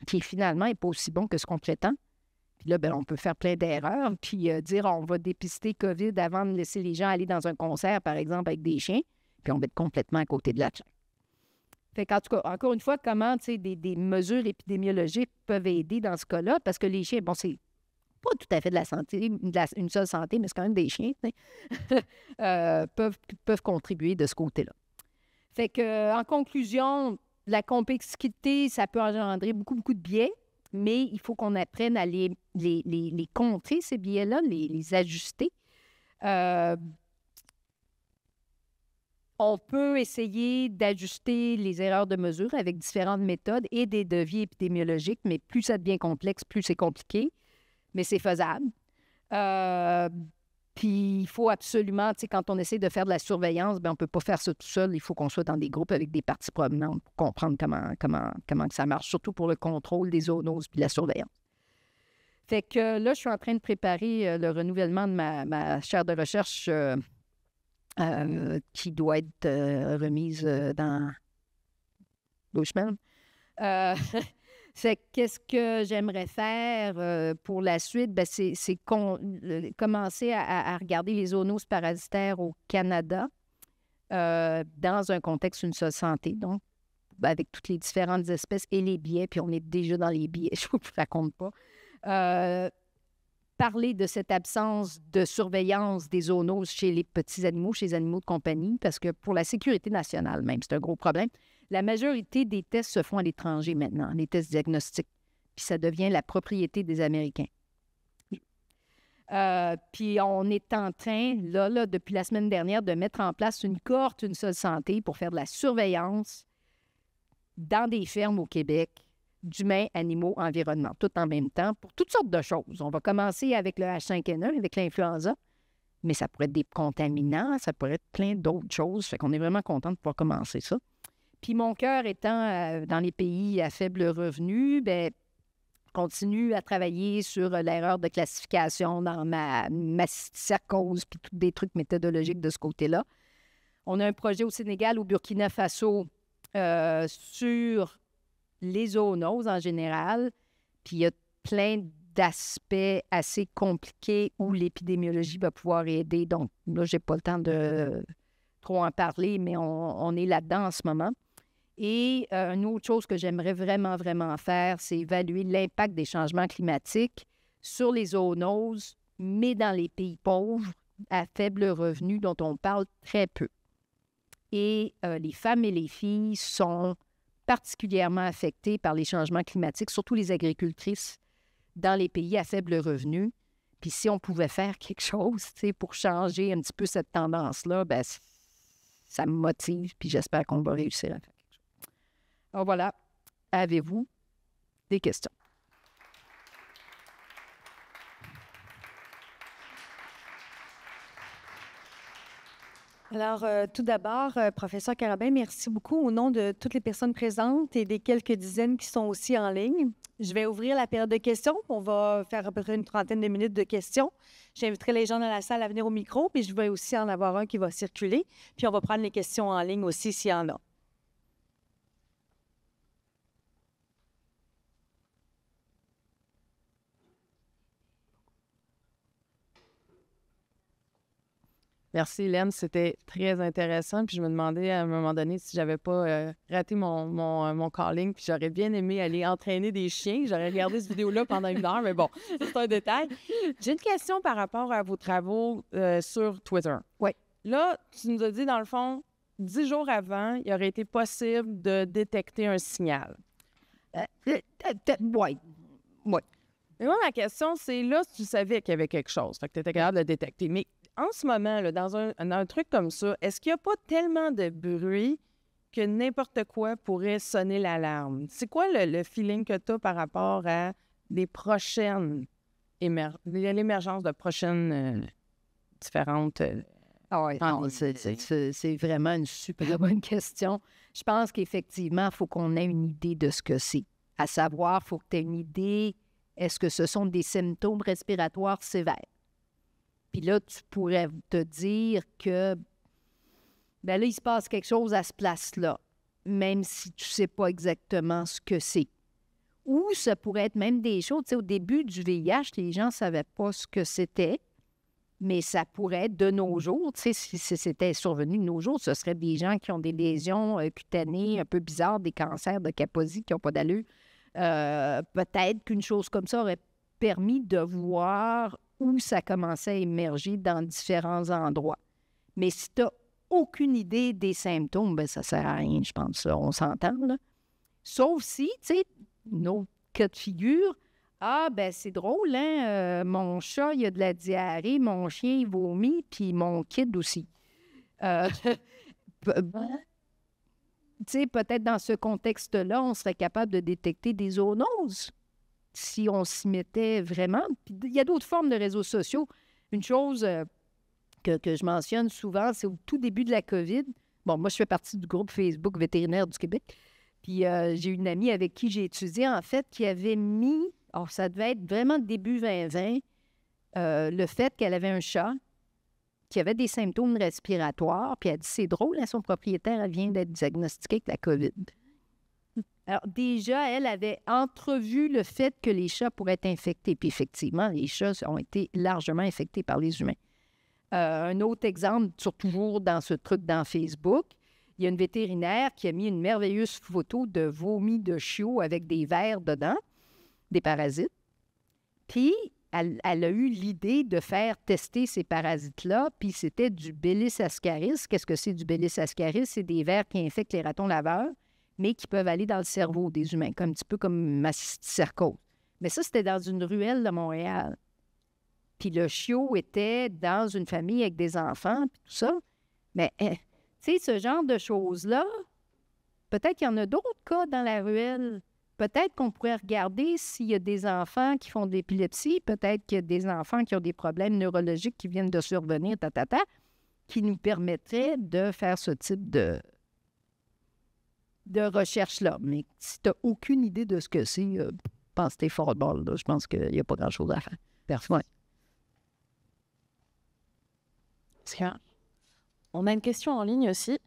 qui finalement n'est pas aussi bon que ce qu'on prétend. Puis là, bien, on peut faire plein d'erreurs, puis dire on va dépister COVID avant de laisser les gens aller dans un concert, par exemple, avec des chiens. Puis on va être complètement à côté de la chaîne. Fait qu'en tout cas, encore une fois, comment des mesures épidémiologiques peuvent aider dans ce cas-là, parce que les chiens, bon, c'est pas tout à fait de la santé, une seule santé, mais c'est quand même des chiens, peuvent contribuer de ce côté-là. Fait que, en conclusion, la complexité, ça peut engendrer beaucoup de biais, mais il faut qu'on apprenne à les contrer, ces biais-là, les ajuster. On peut essayer d'ajuster les erreurs de mesure avec différentes méthodes et des devis épidémiologiques, mais plus ça devient complexe, plus c'est compliqué, mais c'est faisable. Puis il faut absolument, tu sais, quand on essaie de faire de la surveillance, bien, on ne peut pas faire ça tout seul. Il faut qu'on soit dans des groupes avec des parties prenantes pour comprendre comment que ça marche, surtout pour le contrôle des zoonoses puis la surveillance. Fait que là, je suis en train de préparer le renouvellement de ma chaire de recherche qui doit être remise dans 2 semaines. C'est qu'est-ce que j'aimerais faire pour la suite? Bien, c'est commencer à regarder les zoonoses parasitaires au Canada dans un contexte d'une seule santé, donc avec toutes les différentes espèces et les biais, puis on est déjà dans les biais, je ne vous raconte pas. Parler de cette absence de surveillance des zoonoses chez les petits animaux, chez les animaux de compagnie, parce que pour la sécurité nationale même, c'est un gros problème. La majorité des tests se font à l'étranger maintenant, les tests diagnostiques, puis ça devient la propriété des Américains. Puis on est en train, là, depuis la semaine dernière, de mettre en place une cohorte, une seule santé pour faire de la surveillance dans des fermes au Québec, d'humains, animaux, environnement, tout en même temps, pour toutes sortes de choses. On va commencer avec le H5N1, avec l'influenza, mais ça pourrait être des contaminants, ça pourrait être plein d'autres choses. Fait qu'on est vraiment content de pouvoir commencer ça. Puis mon cœur étant dans les pays à faible revenu, bien, continue à travailler sur l'erreur de classification dans ma cysticiarcose, puis tous des trucs méthodologiques de ce côté-là. On a un projet au Sénégal, au Burkina Faso, sur les zoonoses en général, puis il y a plein d'aspects assez compliqués où l'épidémiologie va pouvoir aider. Donc là, je n'ai pas le temps de trop en parler, mais on est là-dedans en ce moment. Et une autre chose que j'aimerais vraiment, vraiment faire, c'est évaluer l'impact des changements climatiques sur les zoonoses, mais dans les pays pauvres, à faible revenu, dont on parle très peu. Et les femmes et les filles sont particulièrement affectées par les changements climatiques, surtout les agricultrices dans les pays à faible revenu. Puis si on pouvait faire quelque chose, tu sais, pour changer un petit peu cette tendance-là, bien, ça me motive, puis j'espère qu'on va réussir à faire quelque chose. Alors voilà, avez-vous des questions? Alors, tout d'abord, professeur Carabin, merci beaucoup au nom de toutes les personnes présentes et des quelques dizaines qui sont aussi en ligne. Je vais ouvrir la période de questions. On va faire à peu près une 30aine de minutes de questions. J'inviterai les gens dans la salle à venir au micro, puis je vais aussi en avoir un qui va circuler. Puis on va prendre les questions en ligne aussi s'il y en a. Merci, Hélène. C'était très intéressant. Puis je me demandais à un moment donné si j'avais pas raté mon calling. Puis j'aurais bien aimé aller entraîner des chiens. J'aurais regardé cette vidéo-là pendant 1 heure, mais bon, c'est un détail. J'ai une question par rapport à vos travaux sur Twitter. Oui. Là, tu nous as dit, dans le fond, 10 jours avant, il aurait été possible de détecter un signal. Oui. Oui. Mais moi, ma question, c'est là, si tu savais qu'il y avait quelque chose, fait que tu étais capable de le détecter. Mais en ce moment, là, dans un truc comme ça, est-ce qu'il n'y a pas tellement de bruit que n'importe quoi pourrait sonner l'alarme? C'est quoi le feeling que tu as par rapport à des prochaines l'émergence de prochaines différentes... Ah oui, c'est vraiment une super bonne question. Je pense qu'effectivement, il faut qu'on ait une idée de ce que c'est. À savoir, il faut que tu aies une idée, est-ce que ce sont des symptômes respiratoires sévères? Puis là, tu pourrais te dire que, bien là, il se passe quelque chose à ce place-là, même si tu ne sais pas exactement ce que c'est. Ou ça pourrait être même des choses, tu sais, au début du VIH, les gens ne savaient pas ce que c'était, mais ça pourrait être de nos jours, tu sais, si c'était survenu de nos jours, ce serait des gens qui ont des lésions cutanées un peu bizarres, des cancers de Kaposi qui n'ont pas d'allure. Peut-être qu'une chose comme ça aurait permis de voir où ça commençait à émerger dans différents endroits. Mais si tu n'as aucune idée des symptômes, bien, ça ne sert à rien, je pense. Là, on s'entend, là. Sauf si, tu sais, nos cas de figure, ah, ben c'est drôle, hein? Mon chat, il a de la diarrhée, mon chien, il vomit, puis mon kid aussi. Tu sais, peut-être dans ce contexte-là, on serait capable de détecter des zoonoses si on s'y mettait vraiment. Puis il y a d'autres formes de réseaux sociaux. Une chose que je mentionne souvent, c'est au tout début de la COVID. Bon, moi, je fais partie du groupe Facebook vétérinaire du Québec. Puis j'ai une amie avec qui j'ai étudié, en fait, qui avait mis, alors ça devait être vraiment début 2020, le fait qu'elle avait un chat qui avait des symptômes respiratoires. Puis elle dit, c'est drôle, hein, son propriétaire, elle vient d'être diagnostiquée avec la COVID. Alors déjà, elle avait entrevu le fait que les chats pourraient être infectés. Puis effectivement, les chats ont été largement infectés par les humains. Un autre exemple, toujours dans ce truc dans Facebook, il y a une vétérinaire qui a mis une merveilleuse photo de vomi de chiot avec des vers dedans, des parasites. Puis, elle a eu l'idée de faire tester ces parasites-là, puis c'était du Bellis ascaris. Qu'est-ce que c'est du Bellis ascaris? C'est des vers qui infectent les ratons laveurs, mais qui peuvent aller dans le cerveau des humains, un petit peu comme masticercose. Mais ça, c'était dans une ruelle de Montréal. Puis le chiot était dans une famille avec des enfants, puis tout ça. Mais, tu sais, ce genre de choses-là, peut-être qu'il y en a d'autres cas dans la ruelle. Peut-être qu'on pourrait regarder s'il y a des enfants qui font de l'épilepsie, peut-être qu'il y a des enfants qui ont des problèmes neurologiques qui viennent de survenir, qui nous permettraient de faire ce type de recherche-là. Mais si tu n'as aucune idée de ce que c'est, pense que t'es fort de bol, là. Je pense qu'il n'y a pas grand-chose à faire. Parfait. On a une question en ligne aussi.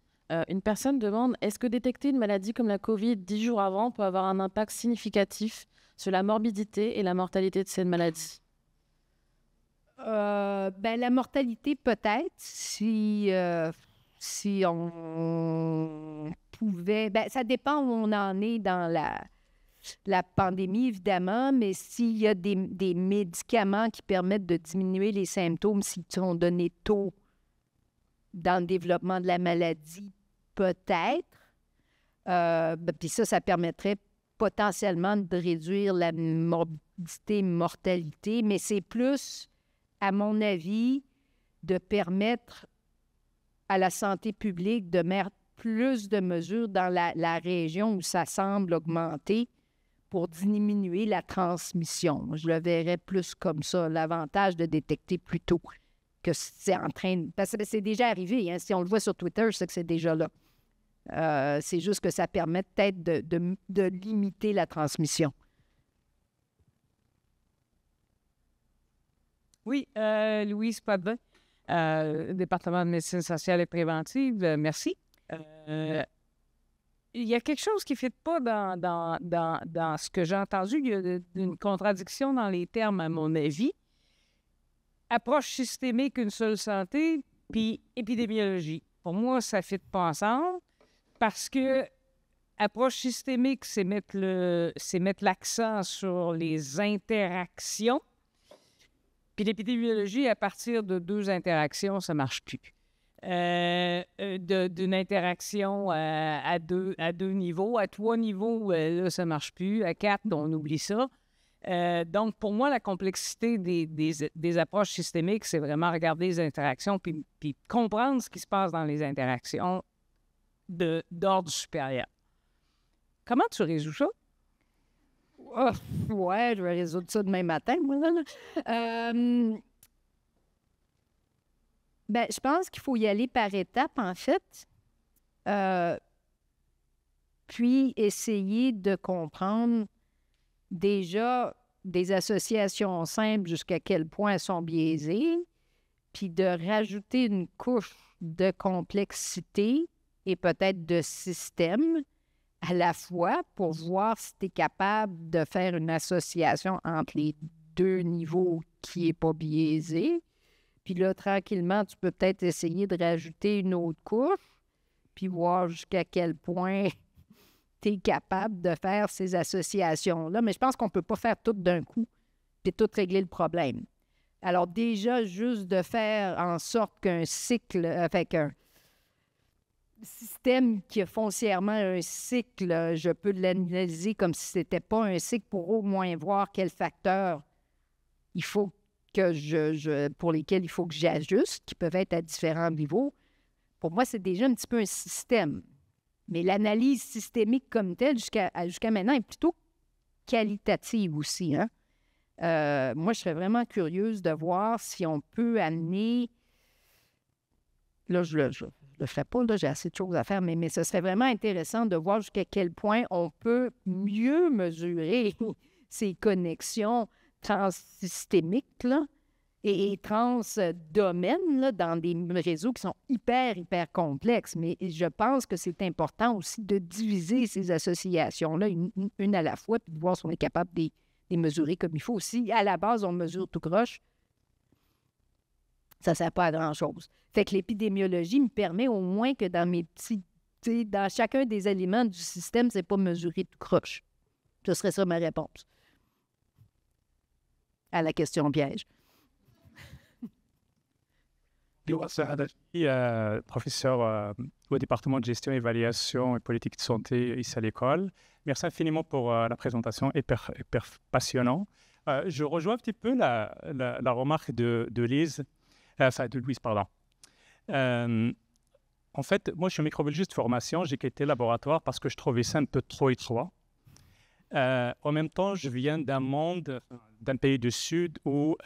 Une personne demande, est-ce que détecter une maladie comme la COVID 10 jours avant peut avoir un impact significatif sur la morbidité et la mortalité de cette maladie? La mortalité peut-être, si on pouvait... ça dépend où on en est dans la pandémie, évidemment, mais s'il y a des médicaments qui permettent de diminuer les symptômes, s'ils sont donnés tôt dans le développement de la maladie, peut-être. Puis ça permettrait potentiellement de réduire la morbidité, mortalité, mais c'est plus, à mon avis, de permettre à la santé publique de mettre plus de mesures dans la région où ça semble augmenter pour diminuer la transmission. Je le verrais plus comme ça, l'avantage de détecter plus tôt que c'est en train... Parce que c'est déjà arrivé, hein? Si on le voit sur Twitter, c'est que c'est déjà là. C'est juste que ça permet peut-être de limiter la transmission. Oui, Louise Padvin, département de médecine sociale et préventive, merci. Il y a quelque chose qui ne fit pas dans ce que j'ai entendu. Il y a une contradiction dans les termes, à mon avis. Approche systémique, une seule santé, puis épidémiologie. Pour moi, ça ne fit pas ensemble parce que approche systémique, c'est mettre l'accent sur les interactions. Puis l'épidémiologie, à partir de 2 interactions, ça ne marche plus. D'une interaction à deux niveaux. À 3 niveaux, là, ça ne marche plus. À 4, on oublie ça. Donc, pour moi, la complexité des approches systémiques, c'est vraiment regarder les interactions puis comprendre ce qui se passe dans les interactions d'ordre supérieur. Comment tu résous ça? Oh, ouais, je vais résoudre ça demain matin, moi, là. Je pense qu'il faut y aller par étapes, en fait. Puis essayer de comprendre déjà des associations simples jusqu'à quel point elles sont biaisées, puis de rajouter une couche de complexité et peut-être de système à la fois pour voir si tu es capable de faire une association entre les 2 niveaux qui n'est pas biaisé. Puis là, tranquillement, tu peux peut-être essayer de rajouter une autre couche, puis voir jusqu'à quel point tu es capable de faire ces associations-là. Mais je pense qu'on ne peut pas faire tout d'un coup puis tout régler le problème. Alors déjà, juste de faire en sorte qu'un cycle, avec un système qui a foncièrement un cycle, je peux l'analyser comme si ce n'était pas un cycle pour au moins voir quels facteurs il faut que pour lesquels il faut que j'ajuste, qui peuvent être à différents niveaux. Pour moi, c'est déjà un petit peu un système. Mais l'analyse systémique comme telle, jusqu'à maintenant, est plutôt qualitative aussi. Hein? Moi, je serais vraiment curieuse de voir si on peut amener là, je le ferai pas, là, j'ai assez de choses à faire, mais ce serait vraiment intéressant de voir jusqu'à quel point on peut mieux mesurer ces connexions transsystémiques là, et transdomaines là, dans des réseaux qui sont hyper complexes. Mais je pense que c'est important aussi de diviser ces associations-là une à la fois, puis de voir si on est capable de les mesurer comme il faut. Si à la base, on mesure tout croche, ça ne sert pas à grand-chose. Fait que l'épidémiologie me permet au moins que dans mes petits, dans chacun des éléments du système, c'est pas mesuré tout croche. Ce serait ça ma réponse à la question piège. Professeur au département de gestion, évaluation et politique de santé ici à l'école. Merci infiniment pour la présentation, hyper passionnant. Je rejoins un petit peu la remarque de Louise, pardon. En fait, moi, je suis microbiologiste de formation. J'ai quitté le laboratoire parce que je trouvais ça un peu trop étroit. En même temps, je viens d'un pays du Sud où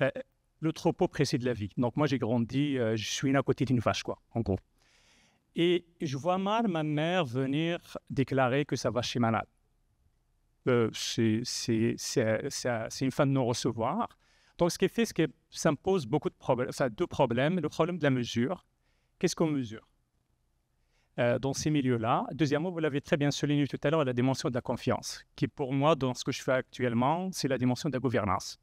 le troupeau précède la vie. Donc, moi, j'ai grandi, je suis né à côté d'une vache, quoi, en gros. Et je vois mal ma mère venir déclarer que sa vache est malade. C'est une fin de non-recevoir. Donc, ce qui fait, c'est que ça me pose beaucoup de problèmes, enfin, deux problèmes. Le problème de la mesure. Qu'est-ce qu'on mesure dans ces milieux-là? Deuxièmement, vous l'avez très bien souligné tout à l'heure, la dimension de la confiance, qui pour moi, dans ce que je fais actuellement, c'est la dimension de la gouvernance.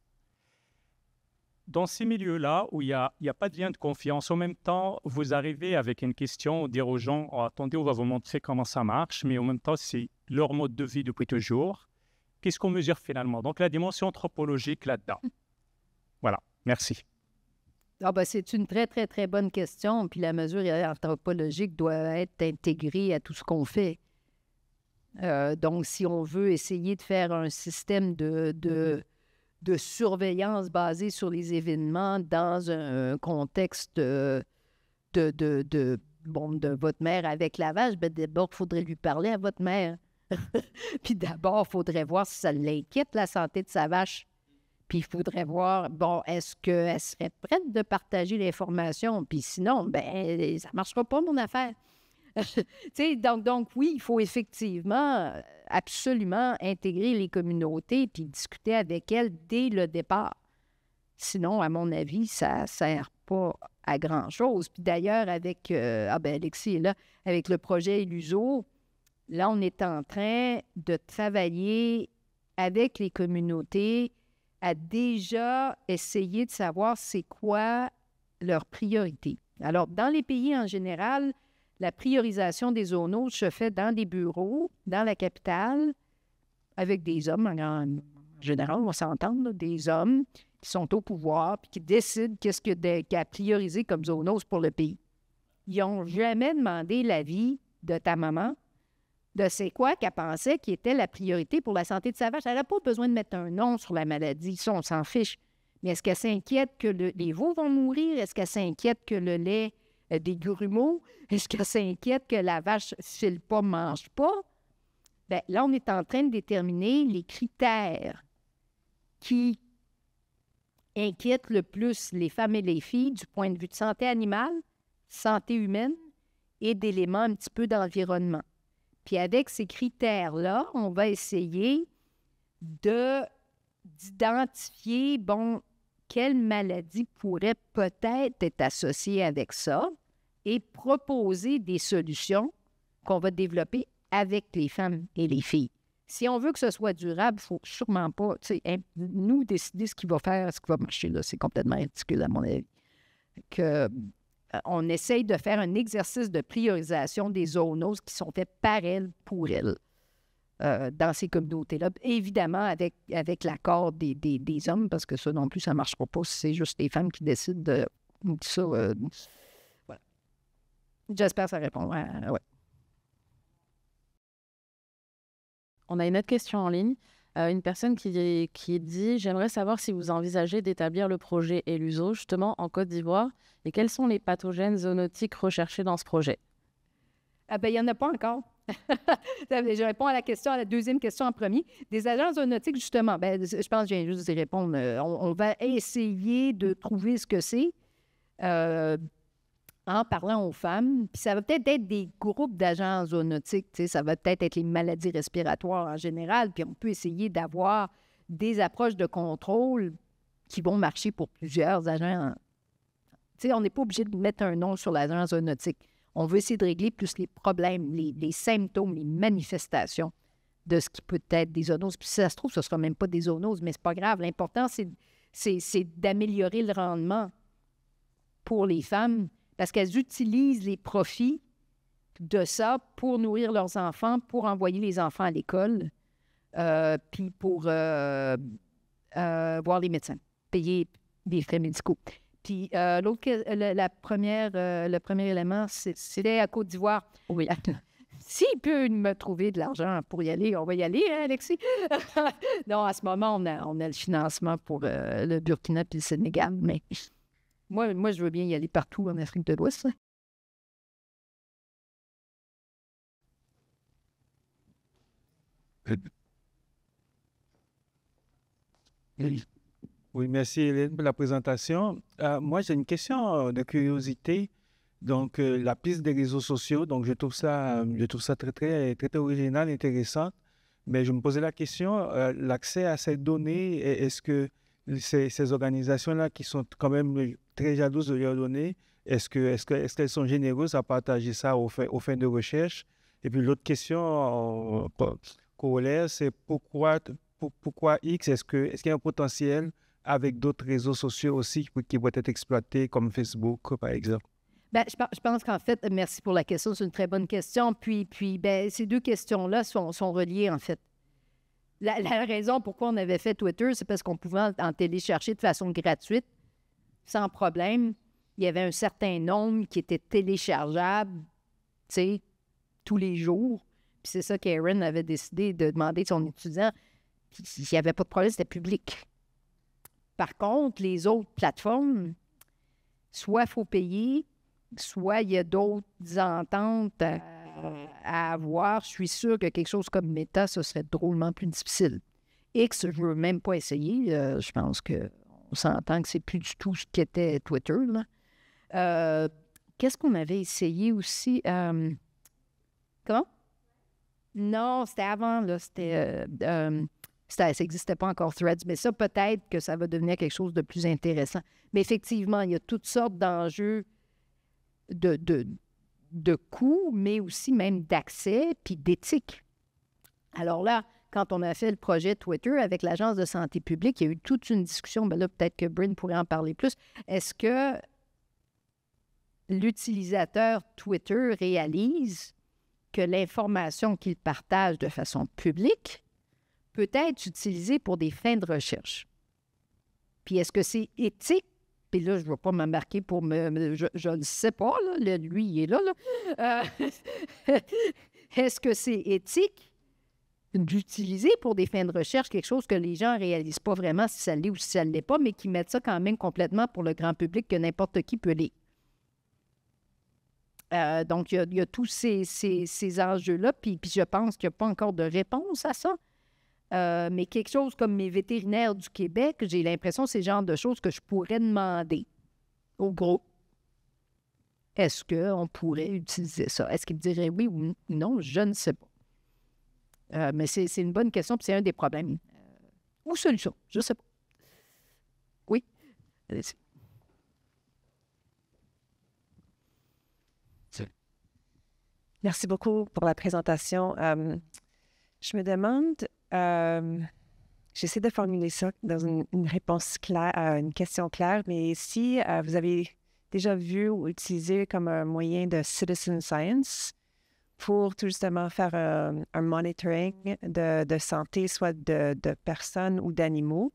Dans ces milieux-là où il n'y a pas de lien de confiance, en même temps, vous arrivez avec une question, dire aux gens, oh, attendez, on va vous montrer comment ça marche, mais en même temps, c'est leur mode de vie depuis toujours. Qu'est-ce qu'on mesure finalement? Donc, la dimension anthropologique là-dedans. Voilà, merci. Ah ben, c'est une très bonne question. Puis la mesure anthropologique doit être intégrée à tout ce qu'on fait. Donc, si on veut essayer de faire un système de surveillance basé sur les événements dans un contexte de votre mère avec la vache, ben d'abord, il faudrait lui parler à votre mère. Puis d'abord, il faudrait voir si ça l'inquiète, la santé de sa vache. Puis il faudrait voir, bon, est-ce qu'elle serait prête de partager l'information? Puis sinon, ben ça ne marchera pas, mon affaire. donc, oui, il faut effectivement absolument intégrer les communautés puis discuter avec elles dès le départ. Sinon, à mon avis, ça ne sert pas à grand-chose. Puis d'ailleurs, avec, Alexis est là, avec le projet Illuso, là, on est en train de travailler avec les communautés à déjà essayer de savoir c'est quoi leur priorité. Alors, dans les pays en général, la priorisation des zoonoses se fait dans des bureaux, dans la capitale, avec des hommes, en général, on va s'entendre, des hommes qui sont au pouvoir puis qui décident qu'est-ce qu'il y a à prioriser comme zoonose pour le pays. Ils n'ont jamais demandé l'avis de ta maman de c'est quoi qu'elle pensait qui était la priorité pour la santé de sa vache. Elle n'a pas besoin de mettre un nom sur la maladie, ça, on s'en fiche. Mais est-ce qu'elle s'inquiète que les veaux vont mourir? Est-ce qu'elle s'inquiète que le lait des grumeaux? Est-ce qu'elle s'inquiète que la vache, si elle ne mange pas? Bien, là, on est en train de déterminer les critères qui inquiètent le plus les femmes et les filles du point de vue de santé animale, santé humaine et d'éléments un petit peu d'environnement. Puis avec ces critères-là, on va essayer d'identifier, quelle maladie pourrait peut-être être associée avec ça et proposer des solutions qu'on va développer avec les femmes et les filles. Si on veut que ce soit durable, il ne faut sûrement pas, nous décider ce qui va marcher, là, c'est complètement ridicule à mon avis. On essaye de faire un exercice de priorisation des zoonoses qui sont faites par elles, pour elles, dans ces communautés-là. Évidemment, avec l'accord des hommes, parce que ça non plus, ça ne marchera pas si c'est juste les femmes qui décident de ça. Voilà. J'espère que ça répond. Ouais. On a une autre question en ligne. Une personne qui dit « J'aimerais savoir si vous envisagez d'établir le projet Illuso, justement, en Côte d'Ivoire, et quels sont les pathogènes zoonotiques recherchés dans ce projet? » Ah ben il n'y en a pas encore. Je réponds à la deuxième question en premier. Des agents zoonotiques, justement, je pense que je viens juste d'y répondre. On va essayer de trouver ce que c'est. en parlant aux femmes. Puis ça va peut-être être des groupes d'agents zoonotiques, tu sais, ça va peut-être être les maladies respiratoires en général, puis on peut essayer d'avoir des approches de contrôle qui vont marcher pour plusieurs agents. Tu sais, on n'est pas obligé de mettre un nom sur l'agent zoonotique. On veut essayer de régler plus les problèmes, les symptômes, les manifestations de ce qui peut être des zoonoses. Puis si ça se trouve, ce ne sera même pas des zoonoses, mais c'est pas grave. L'important, c'est d'améliorer le rendement pour les femmes parce qu'elles utilisent les profits de ça pour nourrir leurs enfants, pour envoyer les enfants à l'école, puis pour voir les médecins, payer des frais médicaux. Puis le premier élément, c'était à Côte d'Ivoire. Oui. S'il peut me trouver de l'argent pour y aller, on va y aller, hein, Alexis? Non, à ce moment, on a le financement pour le Burkina et le Sénégal, mais moi, je veux bien y aller partout en Afrique de l'Ouest. Oui, merci Hélène pour la présentation. Moi, j'ai une question de curiosité. Donc, la piste des réseaux sociaux, donc je trouve ça très, très, très, très original, intéressant. Mais je me posais la question, l'accès à ces données, est-ce que ces organisations-là qui sont quand même très jalouses de leurs données, est-ce qu'elles sont généreuses à partager ça aux fins de recherche? Et puis l'autre question corollaire, c'est pourquoi X? Est-ce qu'il y a un potentiel avec d'autres réseaux sociaux aussi qui vont être exploités comme Facebook, par exemple? Bien, je pense qu'en fait, merci pour la question, c'est une très bonne question. Puis bien, ces deux questions-là sont reliées, en fait. La raison pourquoi on avait fait Twitter, c'est parce qu'on pouvait en télécharger de façon gratuite, sans problème. Il y avait un certain nombre qui était téléchargeable, tu sais, tous les jours. Puis c'est ça qu'Aaron avait décidé de demander à son étudiant. Puis il n'y avait pas de problème, c'était public. Par contre, les autres plateformes, soit il faut payer, soit il y a d'autres ententes à avoir. Je suis sûre que quelque chose comme Meta, ce serait drôlement plus difficile. X, je ne veux même pas essayer. Je pense qu'on s'entend que c'est plus du tout ce qu'était Twitter, là. Qu'est-ce qu'on avait essayé aussi? Comment? Non, c'était avant, là. Ça n'existait pas encore Threads, mais ça, peut-être que ça va devenir quelque chose de plus intéressant. Mais effectivement, il y a toutes sortes d'enjeux de coûts, mais aussi même d'accès puis d'éthique. Alors là, quand on a fait le projet Twitter avec l'Agence de santé publique, il y a eu toute une discussion, bien là, peut-être que Bryn pourrait en parler plus. Est-ce que l'utilisateur Twitter réalise que l'information qu'il partage de façon publique peut être utilisée pour des fins de recherche? Puis est-ce que c'est éthique? Puis là, je ne vais pas m'embarquer pour je ne sais pas, là, lui, il est là. Est-ce que c'est éthique d'utiliser pour des fins de recherche quelque chose que les gens ne réalisent pas vraiment si ça l'est ou si ça ne l'est pas, mais qui mettent ça quand même complètement pour le grand public que n'importe qui peut lire? Donc, il y a tous ces enjeux-là, puis je pense qu'il n'y a pas encore de réponse à ça. Mais quelque chose comme mes vétérinaires du Québec, j'ai l'impression que c'est le genre de choses que je pourrais demander au groupe. Est-ce qu'on pourrait utiliser ça? Est-ce qu'ils me diraient oui ou non? Je ne sais pas. Mais c'est une bonne question, puis c'est un des problèmes. Ou solution, je ne sais pas. Oui? Allez-y. Merci beaucoup pour la présentation. Je me demande, j'essaie de formuler ça dans une réponse claire, une question claire, mais si vous avez déjà vu ou utilisé comme un moyen de citizen science pour tout justement faire un monitoring de santé, soit de personnes ou d'animaux.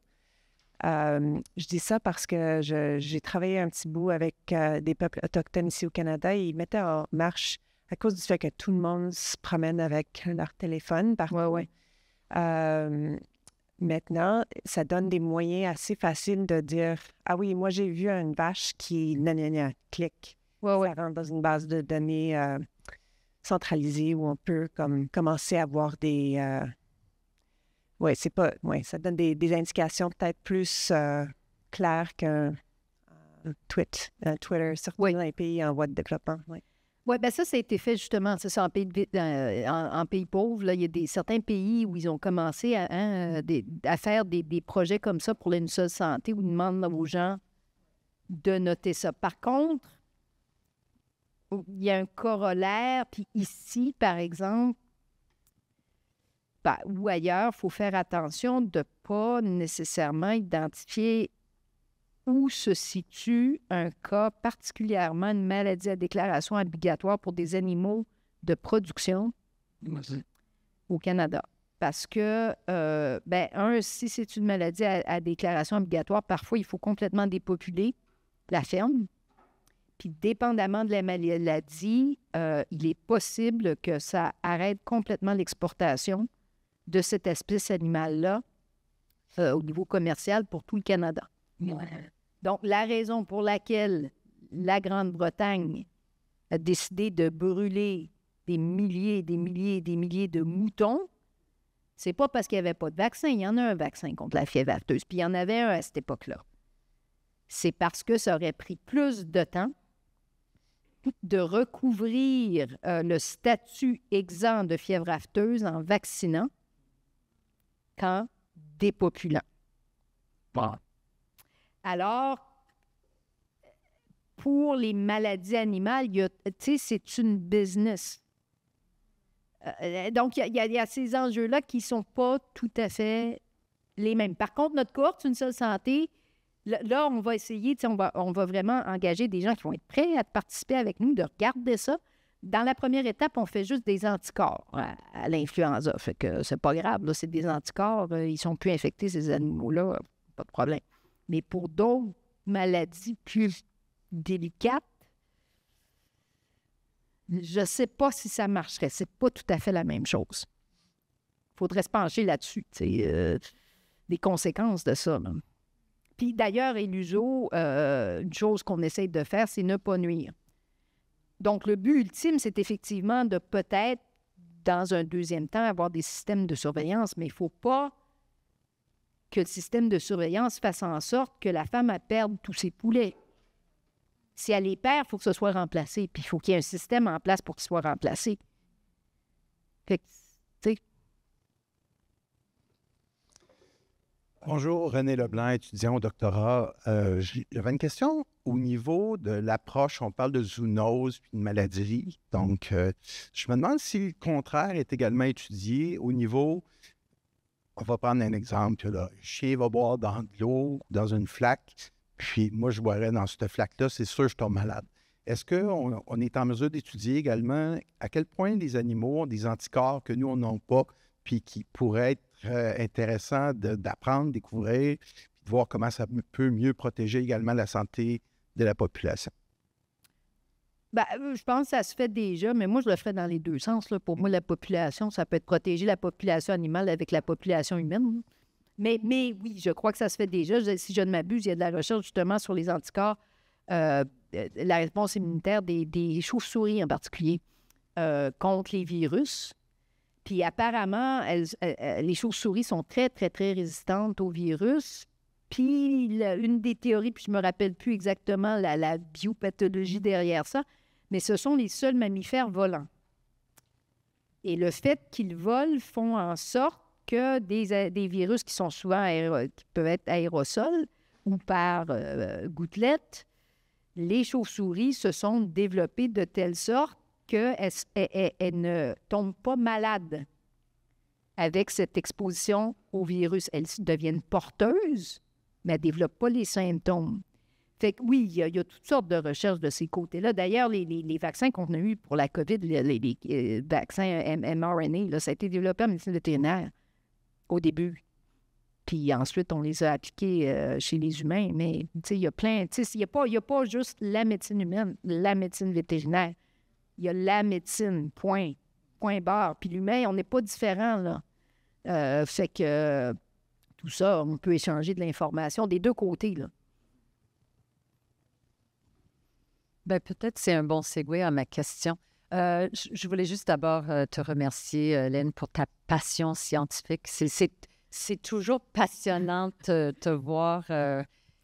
Je dis ça parce que j'ai travaillé un petit bout avec des peuples autochtones ici au Canada et ils mettaient en marche à cause du fait que tout le monde se promène avec leur téléphone partout. Ouais. Maintenant, ça donne des moyens assez faciles de dire « Ah oui, moi j'ai vu une vache qui... clique. » Ça rentre dans une base de données centralisée où on peut comme commencer à avoir des... ça donne des indications peut-être plus claires qu'un Twitter, surtout Oui. dans les pays en voie de développement. Oui. Oui, bien ça a été fait justement, c'est ça, en pays pauvres. Là, il y a certains pays où ils ont commencé à faire des projets comme ça pour une seule santé, où ils demandent aux gens de noter ça. Par contre, il y a un corollaire, puis ici, par exemple, ou ailleurs, il faut faire attention de ne pas nécessairement identifier où se situe un cas, particulièrement une maladie à déclaration obligatoire pour des animaux de production au Canada. Parce que, si c'est une maladie à déclaration obligatoire, parfois, il faut complètement dépopuler la ferme. Puis, dépendamment de la maladie, il est possible que ça arrête complètement l'exportation de cette espèce animale-là au niveau commercial pour tout le Canada. Donc, la raison pour laquelle la Grande-Bretagne a décidé de brûler des milliers de moutons, c'est pas parce qu'il n'y avait pas de vaccin. Il y en a un vaccin contre la fièvre afteuse, puis il y en avait un à cette époque-là. C'est parce que ça aurait pris plus de temps de recouvrir le statut exempt de fièvre afteuse en vaccinant qu'en dépopulant. Bon. Alors, pour les maladies animales, c'est une business. Donc, il y a ces enjeux-là qui ne sont pas tout à fait les mêmes. Par contre, notre cohorte, une seule santé, là, on va essayer, on va vraiment engager des gens qui vont être prêts à participer avec nous, de regarder ça. Dans la première étape, on fait juste des anticorps à l'influenza. Fait que c'est pas grave, là, c'est des anticorps. Ils sont plus infectés, ces animaux-là, pas de problème. Mais pour d'autres maladies plus délicates, je ne sais pas si ça marcherait. C'est pas tout à fait la même chose. Il faudrait se pencher là-dessus, des conséquences de ça. Là. Puis d'ailleurs, Éluso, une chose qu'on essaye de faire, c'est ne pas nuire. Donc, le but ultime, c'est effectivement de peut-être, dans un deuxième temps, avoir des systèmes de surveillance, mais il ne faut pas que le système de surveillance fasse en sorte que la femme perde tous ses poulets. Si elle les perd, il faut que ce soit remplacé, puis il faut qu'il y ait un système en place pour qu'il soit remplacé. Fait que, tu sais... Bonjour, René Leblanc, étudiant au doctorat. J'avais une question au niveau de l'approche. On parle de zoonose puis de maladie. Donc, je me demande si le contraire est également étudié au niveau... On va prendre un exemple. Là. Le chien va boire dans de l'eau, dans une flaque, puis moi, je boirais dans cette flaque-là, c'est sûr que je tombe malade. Est-ce qu'on est en mesure d'étudier également à quel point les animaux ont des anticorps que nous, on n'a pas, puis qui pourraient être intéressants d'apprendre, découvrir, puis de voir comment ça peut mieux protéger également la santé de la population? Bien, je pense que ça se fait déjà, mais moi, je le ferais dans les deux sens. Là. Pour moi, la population, ça peut être protéger la population animale avec la population humaine. Mais oui, je crois que ça se fait déjà. Si je ne m'abuse, il y a de la recherche justement sur les anticorps, la réponse immunitaire des chauves-souris en particulier contre les virus. Puis apparemment, les chauves-souris sont très, très, très résistantes aux virus. Puis une des théories, puis je ne me rappelle plus exactement la biopathologie derrière ça, mais ce sont les seuls mammifères volants. Et le fait qu'ils volent font en sorte que des virus qui sont souvent qui peuvent être aérosols ou par gouttelettes, les chauves-souris se sont développées de telle sorte qu'elles ne tombent pas malades avec cette exposition au virus. Elles deviennent porteuses, mais elles ne développent pas les symptômes. Fait que oui, il y a toutes sortes de recherches de ces côtés-là. D'ailleurs, les vaccins qu'on a eus pour la COVID, les vaccins mRNA, là, ça a été développé en médecine vétérinaire au début. Puis ensuite, on les a appliqués chez les humains. Mais il y a plein... Il n'y a pas juste la médecine humaine, la médecine vétérinaire. Il y a la médecine, point barre. Puis l'humain, on n'est pas différent, là. Fait que tout ça, on peut échanger de l'information des deux côtés, là. Bien, peut-être c'est un bon segue à ma question. Je voulais juste d'abord te remercier, Hélène, pour ta passion scientifique. C'est toujours passionnant de te voir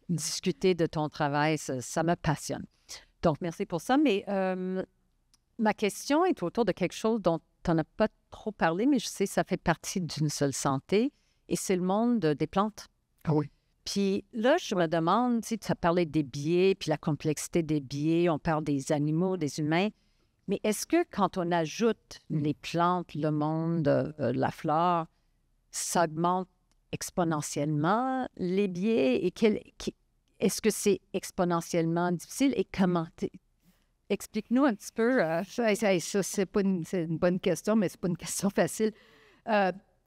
discuter de ton travail, ça me passionne. Donc, merci pour ça. Mais ma question est autour de quelque chose dont tu n'en as pas trop parlé, mais je sais que ça fait partie d'une seule santé, et c'est le monde des plantes. Ah oui. Puis là, je me demande, tu as parlé des biais, puis la complexité des biais, on parle des animaux, des humains, mais est-ce que quand on ajoute les plantes, le monde, la flore, ça augmente exponentiellement les biais? Et est-ce que c'est exponentiellement difficile? Et comment? Explique-nous un petit peu. Ça, c'est une bonne question, mais c'est pas une question facile.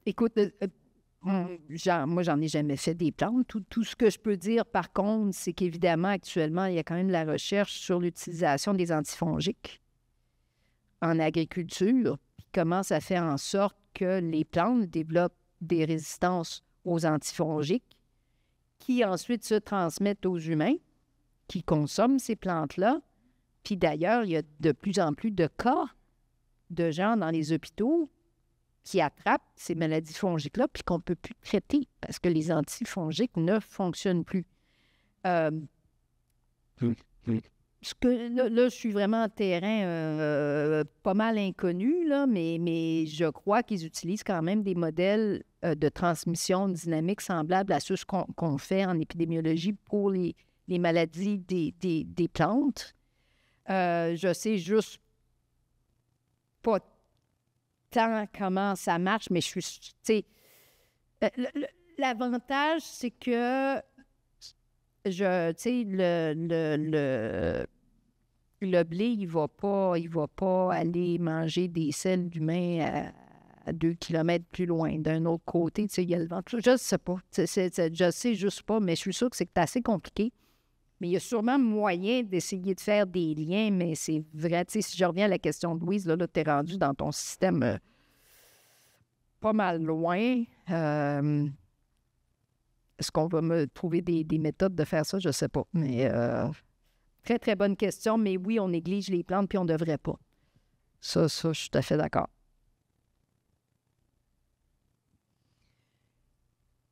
Écoute, moi, j'en ai jamais fait des plantes. Tout ce que je peux dire, par contre, c'est qu'évidemment, actuellement, il y a quand même de la recherche sur l'utilisation des antifongiques en agriculture. Puis comment ça fait en sorte que les plantes développent des résistances aux antifongiques qui ensuite se transmettent aux humains qui consomment ces plantes-là. Puis d'ailleurs, il y a de plus en plus de cas de gens dans les hôpitaux qui attrapent ces maladies fongiques-là puis qu'on ne peut plus traiter parce que les antifongiques ne fonctionnent plus. Là, je suis vraiment en terrain pas mal inconnu, là, mais je crois qu'ils utilisent quand même des modèles de transmission dynamique semblables à ceux qu'on fait en épidémiologie pour les maladies des plantes. Je sais juste pas tant comment ça marche, mais je suis... Tu sais, l'avantage, c'est que tu sais, le blé, il va pas aller manger des selles d'humains à 2 kilomètres plus loin. D'un autre côté, tu sais, il y a le vent. Je ne sais pas. Je sais juste pas, mais je suis sûre que c'est assez compliqué. Mais il y a sûrement moyen d'essayer de faire des liens, mais c'est vrai. Tu sais, si je reviens à la question de Louise, là tu es rendu dans ton système pas mal loin. Est-ce qu'on va me trouver des méthodes de faire ça? Je ne sais pas. Mais très, très bonne question. Mais oui, on néglige les plantes puis on ne devrait pas. Ça, je suis tout à fait d'accord.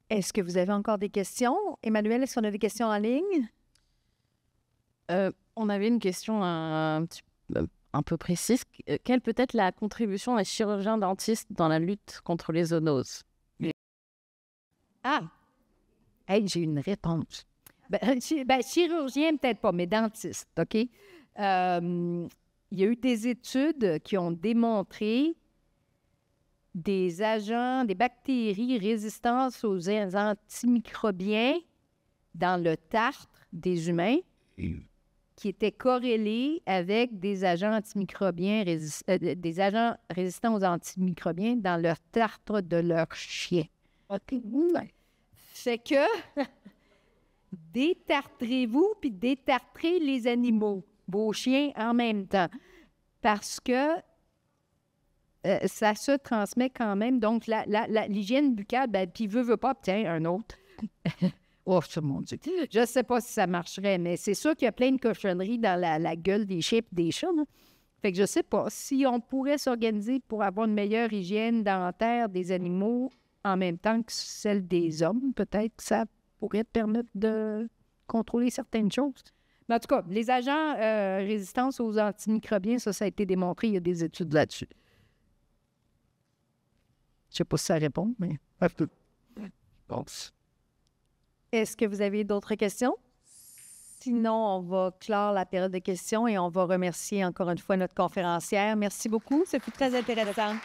Est-ce que vous avez encore des questions? Emmanuel, est-ce qu'on a des questions en ligne? On avait une question un peu précise. Quelle peut être la contribution des chirurgiens dentistes dans la lutte contre les zoonoses? Ah! Hey, j'ai une réponse. Chirurgien, peut-être pas, mais dentiste, OK? Il y a eu des études qui ont démontré des agents, des bactéries résistantes aux antimicrobiens dans le tartre des humains qui étaient corrélés avec des agents antimicrobiens des agents résistants aux antimicrobiens dans leur tartre de leur chien. OK? Fait que détartrez-vous puis détartrez les animaux, vos chiens en même temps. Parce que ça se transmet quand même. Donc, l'hygiène buccale, puis veut pas, tiens, un autre. Oh, mon Dieu. Je ne sais pas si ça marcherait, mais c'est sûr qu'il y a plein de cochonneries dans la gueule des chiens et des chats. Là. Fait que je ne sais pas. Si on pourrait s'organiser pour avoir une meilleure hygiène dentaire des animaux en même temps que celle des hommes, peut-être que ça pourrait permettre de contrôler certaines choses. Mais en tout cas, les agents résistance aux antimicrobiens, ça a été démontré. Il y a des études là-dessus. Je ne sais pas si ça répond, mais... Est-ce que vous avez d'autres questions? Sinon, on va clore la période de questions et on va remercier encore une fois notre conférencière. Merci beaucoup, c'était très intéressant.